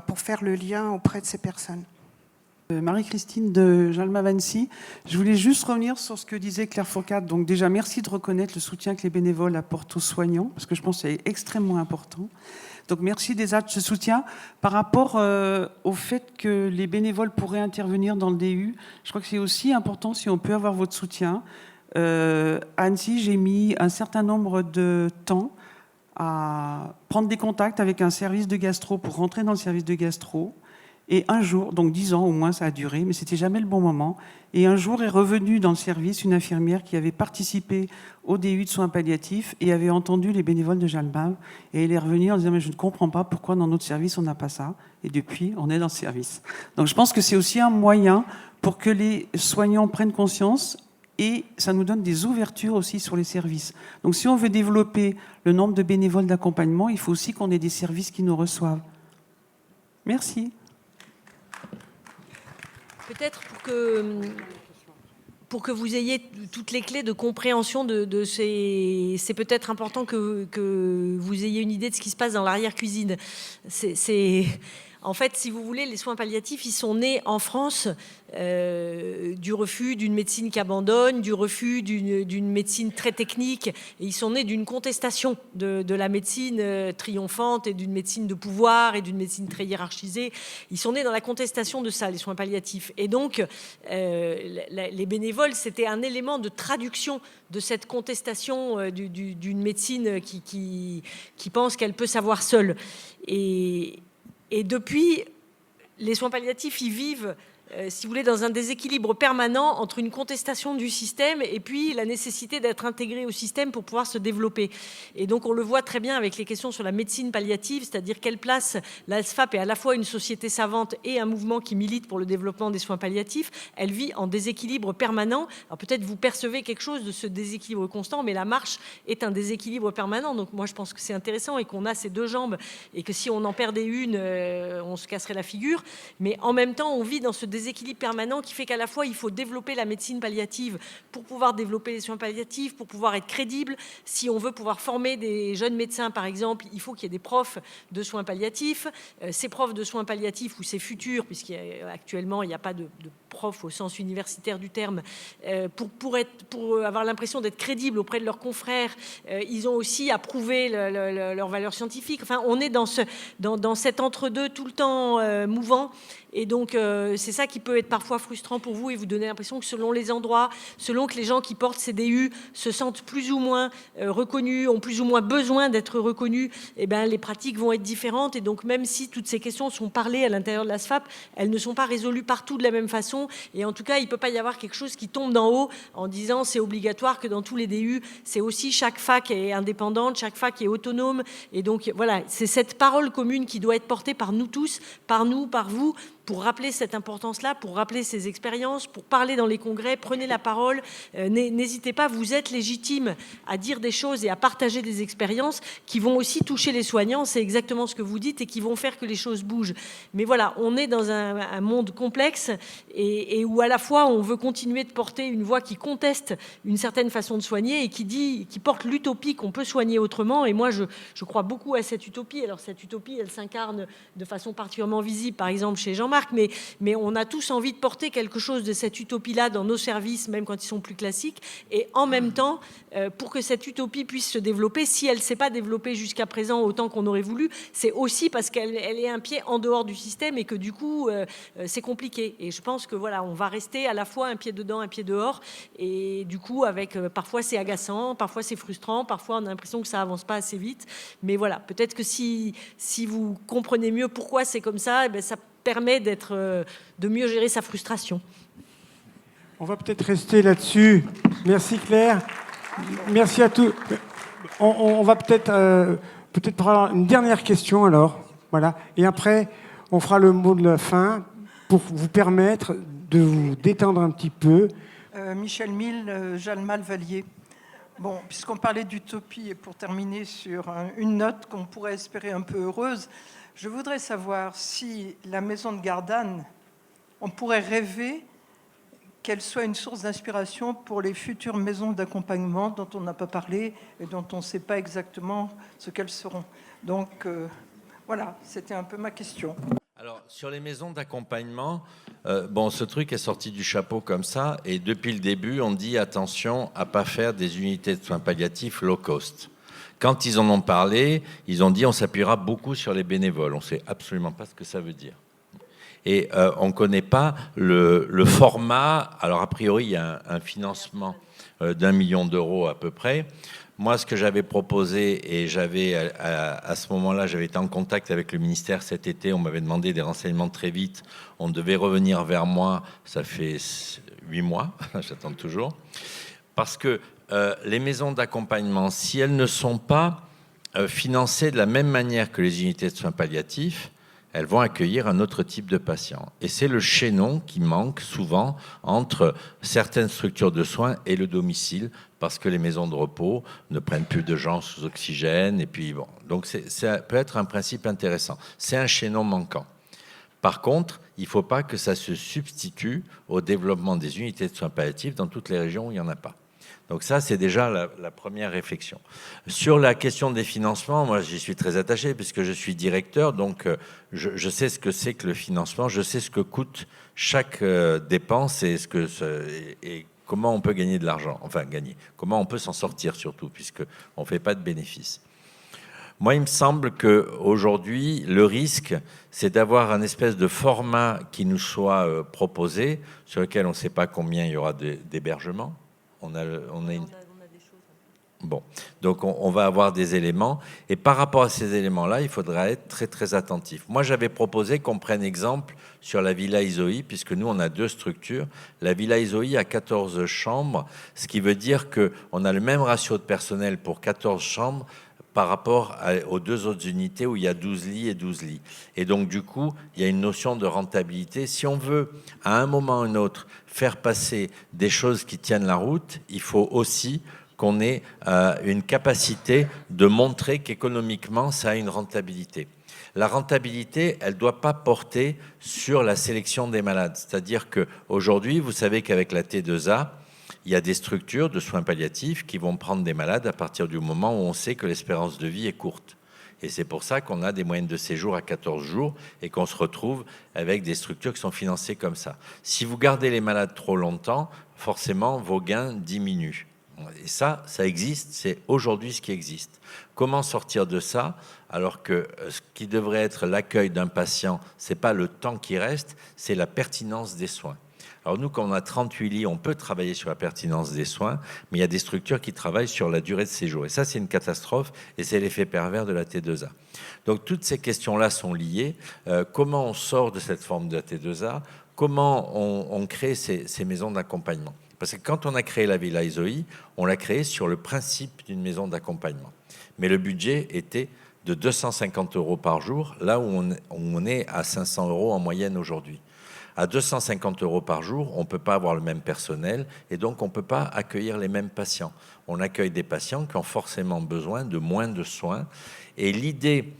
pour faire le lien auprès de ces personnes. Marie-Christine de Jalma-Vancy. Je voulais juste revenir sur ce que disait Claire Fourcade. Donc déjà, merci de reconnaître le soutien que les bénévoles apportent aux soignants, parce que je pense que c'est extrêmement important. Donc merci déjà de ce soutien. Par rapport au fait que les bénévoles pourraient intervenir dans le DU, je crois que c'est aussi important si on peut avoir votre soutien. À Annecy, j'ai mis un certain nombre de temps à prendre des contacts avec un service de gastro pour rentrer dans le service de gastro. Et un jour, donc 10 ans au moins ça a duré, mais c'était jamais le bon moment. Et un jour est revenue dans le service une infirmière qui avait participé au DU de soins palliatifs et avait entendu les bénévoles de Jalmav. Et elle est revenue en disant mais je ne comprends pas pourquoi dans notre service on n'a pas ça. Et depuis, on est dans le service. Donc je pense que c'est aussi un moyen pour que les soignants prennent conscience et ça nous donne des ouvertures aussi sur les services. Donc si on veut développer le nombre de bénévoles d'accompagnement, il faut aussi qu'on ait des services qui nous reçoivent. Merci. Peut-être pour que vous ayez toutes les clés de compréhension de ces... C'est peut-être important que vous ayez une idée de ce qui se passe dans l'arrière-cuisine. En fait, si vous voulez, les soins palliatifs, ils sont nés en France du refus d'une médecine qui abandonne, du refus d'une médecine très technique. Et ils sont nés d'une contestation de la médecine triomphante et d'une médecine de pouvoir et d'une médecine très hiérarchisée. Ils sont nés dans la contestation de ça, les soins palliatifs. Et donc, les bénévoles, c'était un élément de traduction de cette contestation d'une médecine qui pense qu'elle peut savoir seule. Et depuis, les soins palliatifs, ils vivent, si vous voulez, dans un déséquilibre permanent entre une contestation du système et puis la nécessité d'être intégré au système pour pouvoir se développer. Et donc, on le voit très bien avec les questions sur la médecine palliative, c'est-à-dire quelle place la SFAP est à la fois une société savante et un mouvement qui milite pour le développement des soins palliatifs. Elle vit en déséquilibre permanent. Alors peut-être vous percevez quelque chose de ce déséquilibre constant, mais la marche est un déséquilibre permanent. Donc moi, je pense que c'est intéressant et qu'on a ces deux jambes et que si on en perdait une, on se casserait la figure. Mais en même temps, on vit dans ce déséquilibre permanent qui fait qu'à la fois, il faut développer la médecine palliative pour pouvoir développer les soins palliatifs, pour pouvoir être crédible. Si on veut pouvoir former des jeunes médecins, par exemple, il faut qu'il y ait des profs de soins palliatifs. Ces profs de soins palliatifs ou ces futurs, puisqu'actuellement, il n'y a pas de profs au sens universitaire du terme, pour avoir l'impression d'être crédibles auprès de leurs confrères, ils ont aussi à prouver leur valeur scientifique. Enfin, on est dans cet entre-deux tout le temps mouvant. Et donc, c'est ça qui peut être parfois frustrant pour vous et vous donner l'impression que selon les endroits, selon que les gens qui portent ces DU se sentent plus ou moins reconnus, ont plus ou moins besoin d'être reconnus, eh ben, les pratiques vont être différentes. Et donc, même si toutes ces questions sont parlées à l'intérieur de la SFAP, elles ne sont pas résolues partout de la même façon. Et en tout cas, il ne peut pas y avoir quelque chose qui tombe d'en haut en disant c'est obligatoire que dans tous les DU, c'est aussi chaque fac est indépendante, chaque fac est autonome. Et donc, voilà, c'est cette parole commune qui doit être portée par nous tous, par nous, par vous, pour rappeler cette importance-là, pour rappeler ces expériences, pour parler dans les congrès, prenez la parole, n'hésitez pas, vous êtes légitime à dire des choses et à partager des expériences qui vont aussi toucher les soignants, c'est exactement ce que vous dites, et qui vont faire que les choses bougent. Mais voilà, on est dans un monde complexe et où à la fois on veut continuer de porter une voix qui conteste une certaine façon de soigner et qui porte l'utopie qu'on peut soigner autrement. Et moi, je crois beaucoup à cette utopie. Alors cette utopie, elle s'incarne de façon particulièrement visible, par exemple chez Jean-Marc, mais on a tous envie de porter quelque chose de cette utopie-là dans nos services, même quand ils sont plus classiques. Et en même temps, pour que cette utopie puisse se développer, si elle ne s'est pas développée jusqu'à présent autant qu'on aurait voulu, c'est aussi parce qu'elle est un pied en dehors du système et que du coup, c'est compliqué. Et je pense que voilà, on va rester à la fois un pied dedans, un pied dehors. Et du coup, avec parfois c'est agaçant, parfois c'est frustrant, parfois on a l'impression que ça avance pas assez vite. Mais voilà, peut-être que si vous comprenez mieux pourquoi c'est comme ça, eh bien, ça permet de mieux gérer sa frustration. On va peut-être rester là-dessus. Merci Claire. Merci à tous. On va peut-être prendre une dernière question alors. Voilà. Et après, on fera le mot de la fin pour vous permettre de vous détendre un petit peu. Michel Mille, Jalmal-Vallier. Bon, puisqu'on parlait d'utopie, et pour terminer sur une note qu'on pourrait espérer un peu heureuse, je voudrais savoir si la maison de Gardanne, on pourrait rêver qu'elle soit une source d'inspiration pour les futures maisons d'accompagnement dont on n'a pas parlé et dont on ne sait pas exactement ce qu'elles seront. Donc, voilà, c'était un peu ma question. Alors, sur les maisons d'accompagnement, bon, ce truc est sorti du chapeau comme ça, et depuis le début, on dit attention à ne pas faire des unités de soins palliatifs low cost. Quand ils en ont parlé, ils ont dit on s'appuiera beaucoup sur les bénévoles. On ne sait absolument pas ce que ça veut dire. Et on ne connaît pas le format. Alors, a priori, il y a un financement d'1 million d'euros à peu près. Moi, ce que j'avais proposé, et j'avais à ce moment-là, j'avais été en contact avec le ministère cet été, on m'avait demandé des renseignements très vite, on devait revenir vers moi, ça fait 8 mois, j'attends toujours, parce que les maisons d'accompagnement, si elles ne sont pas financées de la même manière que les unités de soins palliatifs, elles vont accueillir un autre type de patients. Et c'est le chaînon qui manque souvent entre certaines structures de soins et le domicile, parce que les maisons de repos ne prennent plus de gens sous oxygène. Et puis bon, donc ça peut être un principe intéressant. C'est un chaînon manquant. Par contre, il ne faut pas que ça se substitue au développement des unités de soins palliatifs dans toutes les régions où il n'y en a pas. Donc ça, c'est déjà la première réflexion. Sur la question des financements, moi, j'y suis très attaché puisque je suis directeur, donc je sais ce que c'est que le financement, je sais ce que coûte chaque dépense et, et comment on peut gagner de l'argent, enfin gagner, comment on peut s'en sortir surtout, puisqu'on ne fait pas de bénéfices. Moi, il me semble qu'aujourd'hui, le risque, c'est d'avoir un espèce de format qui nous soit proposé, sur lequel on ne sait pas combien il y aura d'hébergements. On a des choses. Bon, donc on va avoir des éléments. Et par rapport à ces éléments-là, il faudra être très, très attentif. Moi, j'avais proposé qu'on prenne exemple sur la Villa Isoï, puisque nous, on a 2 structures. La Villa Isoï a 14 chambres, ce qui veut dire qu'on a le même ratio de personnel pour 14 chambres par rapport aux 2 autres unités où il y a 12 lits et 12 lits. Et donc, du coup, il y a une notion de rentabilité. Si on veut, à un moment ou un autre, faire passer des choses qui tiennent la route, il faut aussi qu'on ait une capacité de montrer qu'économiquement, ça a une rentabilité. La rentabilité, elle ne doit pas porter sur la sélection des malades. C'est-à-dire qu'aujourd'hui, vous savez qu'avec la T2A, il y a des structures de soins palliatifs qui vont prendre des malades à partir du moment où on sait que l'espérance de vie est courte. Et c'est pour ça qu'on a des moyennes de séjour à 14 jours et qu'on se retrouve avec des structures qui sont financées comme ça. Si vous gardez les malades trop longtemps, forcément, vos gains diminuent. Et ça existe, c'est aujourd'hui ce qui existe. Comment sortir de ça alors que ce qui devrait être l'accueil d'un patient, ce n'est pas le temps qui reste, c'est la pertinence des soins. Alors nous, quand on a 38 lits, on peut travailler sur la pertinence des soins, mais il y a des structures qui travaillent sur la durée de séjour. Et ça, c'est une catastrophe, et c'est l'effet pervers de la T2A. Donc toutes ces questions-là sont liées. Comment on sort de cette forme de la T2A? Comment on crée ces maisons d'accompagnement? Parce que quand on a créé la Villa Isoï, on l'a créée sur le principe d'une maison d'accompagnement. Mais le budget était de 250 € par jour, là où on est à 500 € en moyenne aujourd'hui. À 250 € par jour, on ne peut pas avoir le même personnel et donc on ne peut pas accueillir les mêmes patients. On accueille des patients qui ont forcément besoin de moins de soins. Et l'idée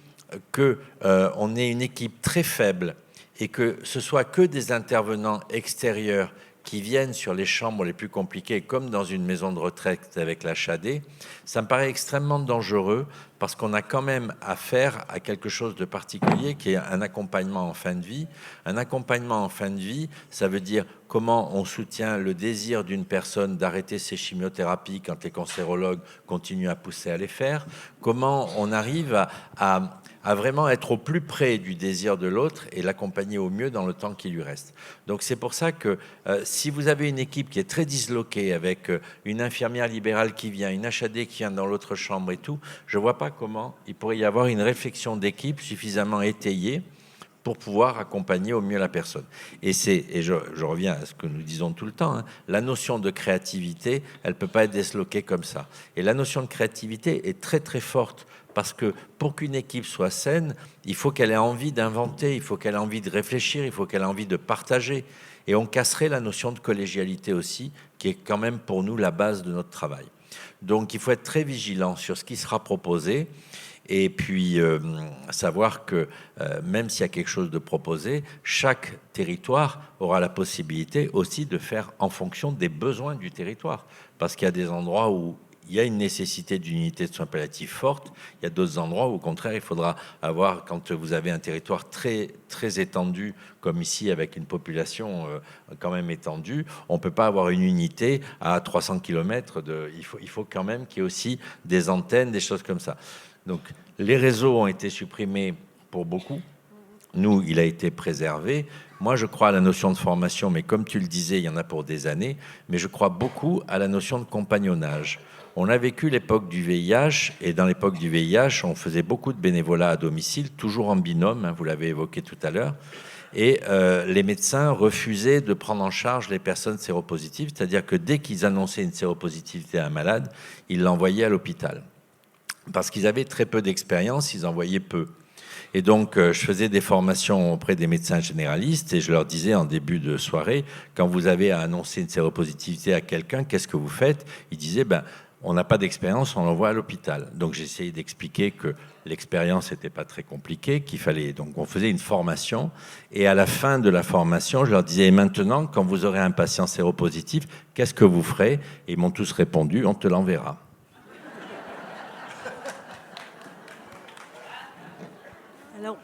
qu'on ait une équipe très faible et que ce soit que des intervenants extérieurs qui viennent sur les chambres les plus compliquées, comme dans une maison de retraite avec la HAD, ça me paraît extrêmement dangereux parce qu'on a quand même affaire à quelque chose de particulier qui est un accompagnement en fin de vie. Un accompagnement en fin de vie, ça veut dire comment on soutient le désir d'une personne d'arrêter ses chimiothérapies quand les cancérologues continuent à pousser à les faire, comment on arrive à vraiment être au plus près du désir de l'autre et l'accompagner au mieux dans le temps qui lui reste. Donc c'est pour ça que si vous avez une équipe qui est très disloquée avec une infirmière libérale qui vient, une HAD qui vient dans l'autre chambre et tout, je ne vois pas comment il pourrait y avoir une réflexion d'équipe suffisamment étayée pour pouvoir accompagner au mieux la personne. Et je reviens à ce que nous disons tout le temps, hein, la notion de créativité, elle ne peut pas être disloquée comme ça. Et la notion de créativité est très très forte parce que pour qu'une équipe soit saine, il faut qu'elle ait envie d'inventer, il faut qu'elle ait envie de réfléchir, il faut qu'elle ait envie de partager. Et on casserait la notion de collégialité aussi, qui est quand même pour nous la base de notre travail. Donc il faut être très vigilant sur ce qui sera proposé et puis savoir que même s'il y a quelque chose de proposé, chaque territoire aura la possibilité aussi de faire en fonction des besoins du territoire. Parce qu'il y a des endroits où il y a une nécessité d'une unité de soins palliatifs forte. Il y a d'autres endroits où, au contraire, il faudra avoir, quand vous avez un territoire très, très étendu, comme ici, avec une population quand même étendue, on ne peut pas avoir une unité à 300 km. Il faut quand même qu'il y ait aussi des antennes, des choses comme ça. Donc, les réseaux ont été supprimés pour beaucoup. Nous, il a été préservé. Moi, je crois à la notion de formation, mais comme tu le disais, il y en a pour des années. Mais je crois beaucoup à la notion de compagnonnage. On a vécu l'époque du VIH, et dans l'époque du VIH, on faisait beaucoup de bénévolat à domicile, toujours en binôme, hein, vous l'avez évoqué tout à l'heure. Et les médecins refusaient de prendre en charge les personnes séropositives, c'est-à-dire que dès qu'ils annonçaient une séropositivité à un malade, ils l'envoyaient à l'hôpital. Parce qu'ils avaient très peu d'expérience, ils envoyaient peu. Et donc, je faisais des formations auprès des médecins généralistes et je leur disais en début de soirée, quand vous avez à annoncer une séropositivité à quelqu'un, qu'est-ce que vous faites? Ils disaient, on n'a pas d'expérience, on l'envoie à l'hôpital. Donc, j'essayais d'expliquer que l'expérience n'était pas très compliquée, qu'il fallait... Donc, on faisait une formation et à la fin de la formation, je leur disais, et maintenant, quand vous aurez un patient séropositif, qu'est-ce que vous ferez? Et ils m'ont tous répondu, on te l'enverra. Alors,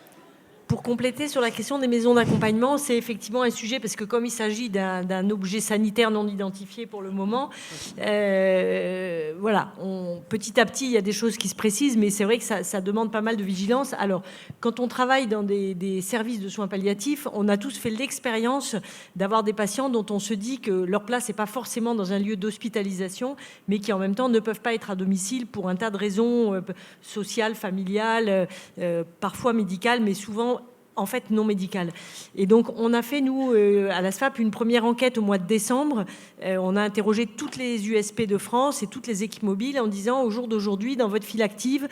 pour compléter sur la question des maisons d'accompagnement, c'est effectivement un sujet, parce que comme il s'agit d'un objet sanitaire non identifié pour le moment, voilà, petit à petit, il y a des choses qui se précisent, mais c'est vrai que ça demande pas mal de vigilance. Alors, quand on travaille dans des services de soins palliatifs, on a tous fait l'expérience d'avoir des patients dont on se dit que leur place n'est pas forcément dans un lieu d'hospitalisation, mais qui en même temps ne peuvent pas être à domicile pour un tas de raisons sociales, familiales, parfois médicales, mais souvent en fait non médicale. Et donc on a fait, nous, à la SFAP, une première enquête au mois de décembre. On a interrogé toutes les USP de France et toutes les équipes mobiles en disant, au jour d'aujourd'hui, dans votre file active,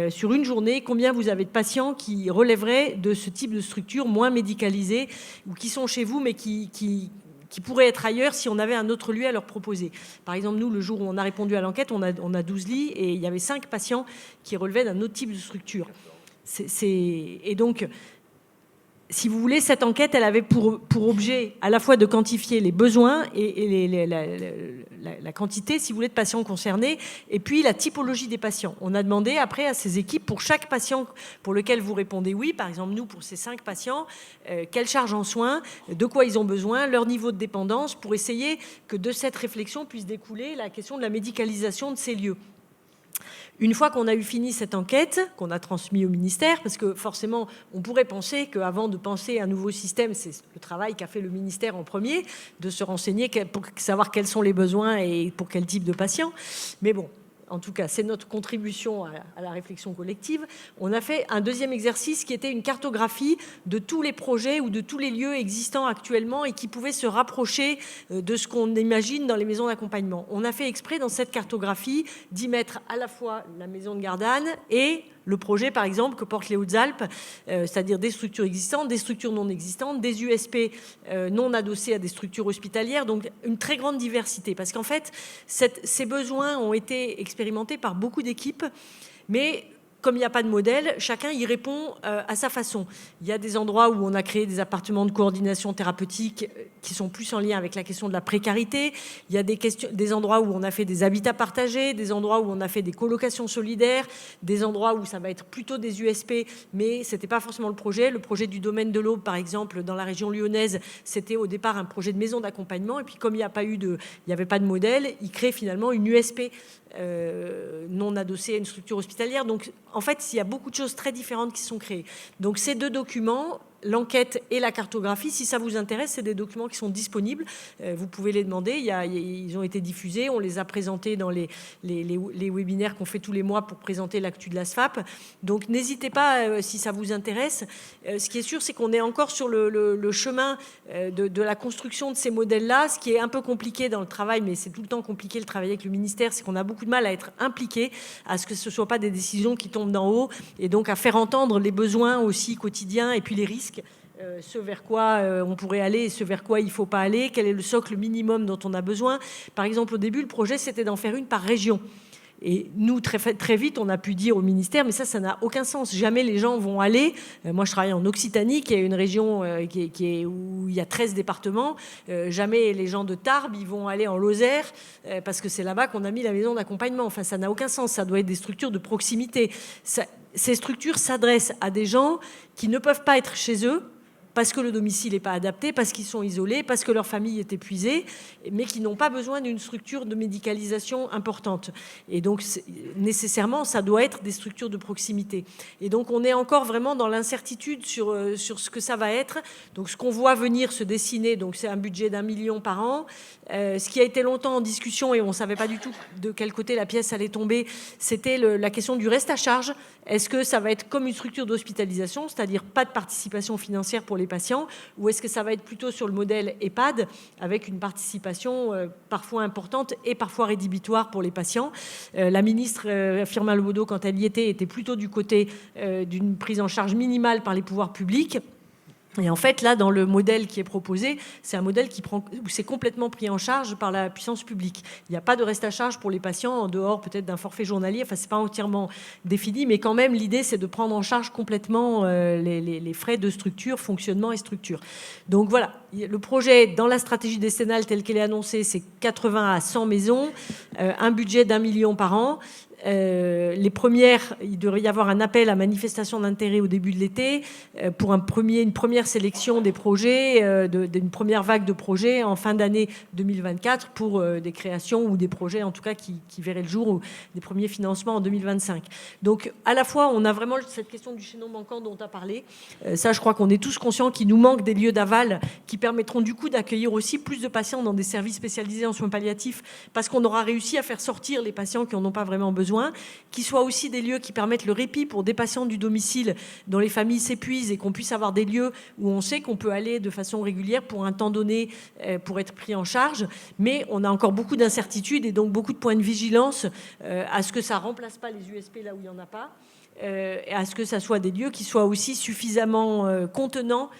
sur une journée, combien vous avez de patients qui relèveraient de ce type de structure moins médicalisée ou qui sont chez vous mais qui pourraient être ailleurs si on avait un autre lieu à leur proposer. Par exemple, nous, le jour où on a répondu à l'enquête, on a 12 lits et il y avait 5 patients qui relevaient d'un autre type de structure. Et donc, si vous voulez, cette enquête, elle avait pour objet à la fois de quantifier les besoins et la quantité, si vous voulez, de patients concernés, et puis la typologie des patients. On a demandé après à ces équipes, pour chaque patient pour lequel vous répondez oui, par exemple nous, pour ces 5 patients, quelle charge en soins, de quoi ils ont besoin, leur niveau de dépendance, pour essayer que de cette réflexion puisse découler la question de la médicalisation de ces lieux. Une fois qu'on a eu fini cette enquête, qu'on a transmise au ministère, parce que forcément, on pourrait penser qu'avant de penser à un nouveau système, c'est le travail qu'a fait le ministère en premier, de se renseigner pour savoir quels sont les besoins et pour quel type de patients. Mais bon, en tout cas, c'est notre contribution à la réflexion collective. On a fait un deuxième exercice qui était une cartographie de tous les projets ou de tous les lieux existants actuellement et qui pouvaient se rapprocher de ce qu'on imagine dans les maisons d'accompagnement. On a fait exprès dans cette cartographie d'y mettre à la fois la maison de Gardanne et le projet, par exemple, que portent les Hautes-Alpes, c'est-à-dire des structures existantes, des structures non existantes, des USP non adossées à des structures hospitalières, donc une très grande diversité. Parce qu'en fait, ces besoins ont été expérimentés par beaucoup d'équipes, mais comme il n'y a pas de modèle, chacun y répond à sa façon. Il y a des endroits où on a créé des appartements de coordination thérapeutique qui sont plus en lien avec la question de la précarité. Il y a des endroits où on a fait des habitats partagés, des endroits où on a fait des colocations solidaires, des endroits où ça va être plutôt des USP, mais ce n'était pas forcément le projet. Le projet du domaine de l'Aube, par exemple, dans la région lyonnaise, c'était au départ un projet de maison d'accompagnement. Et puis comme il n'y avait pas de modèle, il crée finalement une USP non adossée à une structure hospitalière. Donc, en fait, il y a beaucoup de choses très différentes qui sont créées. Donc, ces 2 documents, l'enquête et la cartographie, si ça vous intéresse, c'est des documents qui sont disponibles. Vous pouvez les demander. Ils ont été diffusés. On les a présentés dans les webinaires qu'on fait tous les mois pour présenter l'actu de la SFAP. Donc, n'hésitez pas si ça vous intéresse. Ce qui est sûr, c'est qu'on est encore sur le chemin de la construction de ces modèles-là. Ce qui est un peu compliqué dans le travail, mais c'est tout le temps compliqué le travail avec le ministère, c'est qu'on a beaucoup de mal à être impliqué, à ce que ce ne soient pas des décisions qui tombent d'en haut, et donc à faire entendre les besoins aussi quotidiens et puis les risques. Ce vers quoi on pourrait aller et ce vers quoi il ne faut pas aller, quel est le socle minimum dont on a besoin. Par exemple, au début, le projet, c'était d'en faire une par région. Et nous, très vite, on a pu dire au ministère, mais ça n'a aucun sens. Jamais les gens vont aller. Moi, je travaille en Occitanie, qui est une région où il y a 13 départements. Jamais les gens de Tarbes, ils vont aller en Lozère, parce que c'est là-bas qu'on a mis la maison d'accompagnement. Enfin, ça n'a aucun sens. Ça doit être des structures de proximité. Ces structures s'adressent à des gens qui ne peuvent pas être chez eux, parce que le domicile n'est pas adapté, parce qu'ils sont isolés, parce que leur famille est épuisée, mais qui n'ont pas besoin d'une structure de médicalisation importante. Et donc, nécessairement, ça doit être des structures de proximité. Et donc, on est encore vraiment dans l'incertitude sur ce que ça va être. Donc, ce qu'on voit venir se dessiner, donc c'est un budget d'1 million par an. Ce qui a été longtemps en discussion, et on ne savait pas du tout de quel côté la pièce allait tomber, c'était la question du reste à charge. Est-ce que ça va être comme une structure d'hospitalisation, c'est-à-dire pas de participation financière pour les patients, ou est-ce que ça va être plutôt sur le modèle EHPAD, avec une participation parfois importante et parfois rédhibitoire pour les patients? La ministre Firmin Le Bodo, quand elle y était plutôt du côté d'une prise en charge minimale par les pouvoirs publics. Et en fait, là, dans le modèle qui est proposé, c'est un modèle où c'est complètement pris en charge par la puissance publique. Il n'y a pas de reste à charge pour les patients, en dehors peut-être d'un forfait journalier. Enfin, c'est pas entièrement défini, mais quand même, l'idée, c'est de prendre en charge complètement les frais de structure, fonctionnement et structure. Donc voilà, le projet, dans la stratégie décennale telle qu'elle est annoncée, c'est 80 à 100 maisons, un budget d'1 million par an. Les premières, il devrait y avoir un appel à manifestation d'intérêt au début de l'été pour une première sélection des projets, d'une première vague de projets en fin d'année 2024 pour des créations ou des projets en tout cas qui verraient le jour, ou des premiers financements en 2025. Donc à la fois on a vraiment cette question du chaînon manquant dont on a parlé. Ça, je crois qu'on est tous conscients qu'il nous manque des lieux d'aval qui permettront du coup d'accueillir aussi plus de patients dans des services spécialisés en soins palliatifs, parce qu'on aura réussi à faire sortir les patients qui n'en ont pas vraiment besoin, qui soient aussi des lieux qui permettent le répit pour des patients du domicile dont les familles s'épuisent, et qu'on puisse avoir des lieux où on sait qu'on peut aller de façon régulière pour un temps donné pour être pris en charge. Mais on a encore beaucoup d'incertitudes et donc beaucoup de points de vigilance à ce que ça ne remplace pas les USP là où il n'y en a pas, et à ce que ça soit des lieux qui soient aussi suffisamment contenants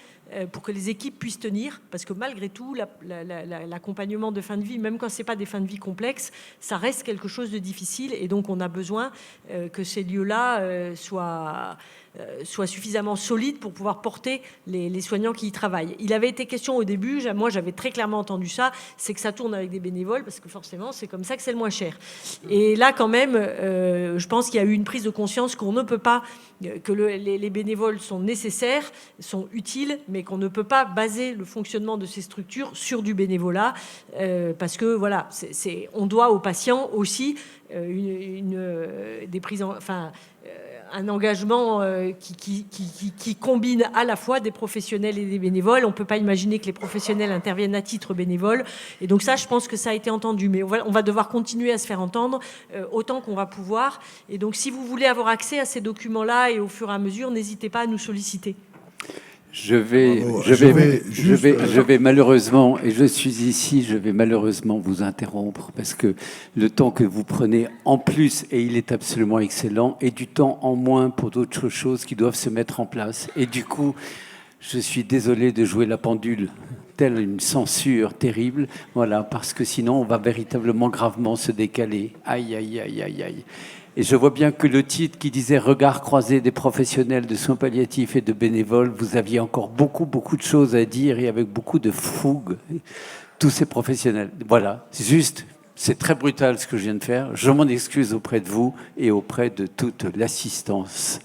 pour que les équipes puissent tenir, parce que malgré tout, l'accompagnement de fin de vie, même quand ce n'est pas des fins de vie complexes, ça reste quelque chose de difficile, et donc on a besoin que ces lieux-là soient suffisamment solides pour pouvoir porter les soignants qui y travaillent. Il avait été question au début, moi j'avais très clairement entendu ça, c'est que ça tourne avec des bénévoles, parce que forcément c'est comme ça que c'est le moins cher. Et là quand même, je pense qu'il y a eu une prise de conscience qu'on ne peut pas, que les bénévoles sont nécessaires, sont utiles, mais qu'on ne peut pas baser le fonctionnement de ces structures sur du bénévolat, parce que voilà, on doit aux patients aussi des prises un engagement qui combine à la fois des professionnels et des bénévoles. On ne peut pas imaginer que les professionnels interviennent à titre bénévole. Et donc ça, je pense que ça a été entendu. Mais on va devoir continuer à se faire entendre autant qu'on va pouvoir. Et donc si vous voulez avoir accès à ces documents-là et au fur et à mesure, n'hésitez pas à nous solliciter. Je vais malheureusement, et je suis ici, je vais malheureusement vous interrompre, parce que le temps que vous prenez en plus, et il est absolument excellent, et du temps en moins pour d'autres choses qui doivent se mettre en place. Et du coup, je suis désolé de jouer la pendule, telle une censure terrible, voilà, parce que sinon on va véritablement gravement se décaler. Aïe, aïe, aïe, aïe, aïe. Et je vois bien que le titre qui disait « Regard croisé des professionnels de soins palliatifs et de bénévoles », vous aviez encore beaucoup de choses à dire, et avec beaucoup de fougue, tous ces professionnels. Voilà, juste, c'est très brutal ce que je viens de faire. Je m'en excuse auprès de vous et auprès de toute l'assistance.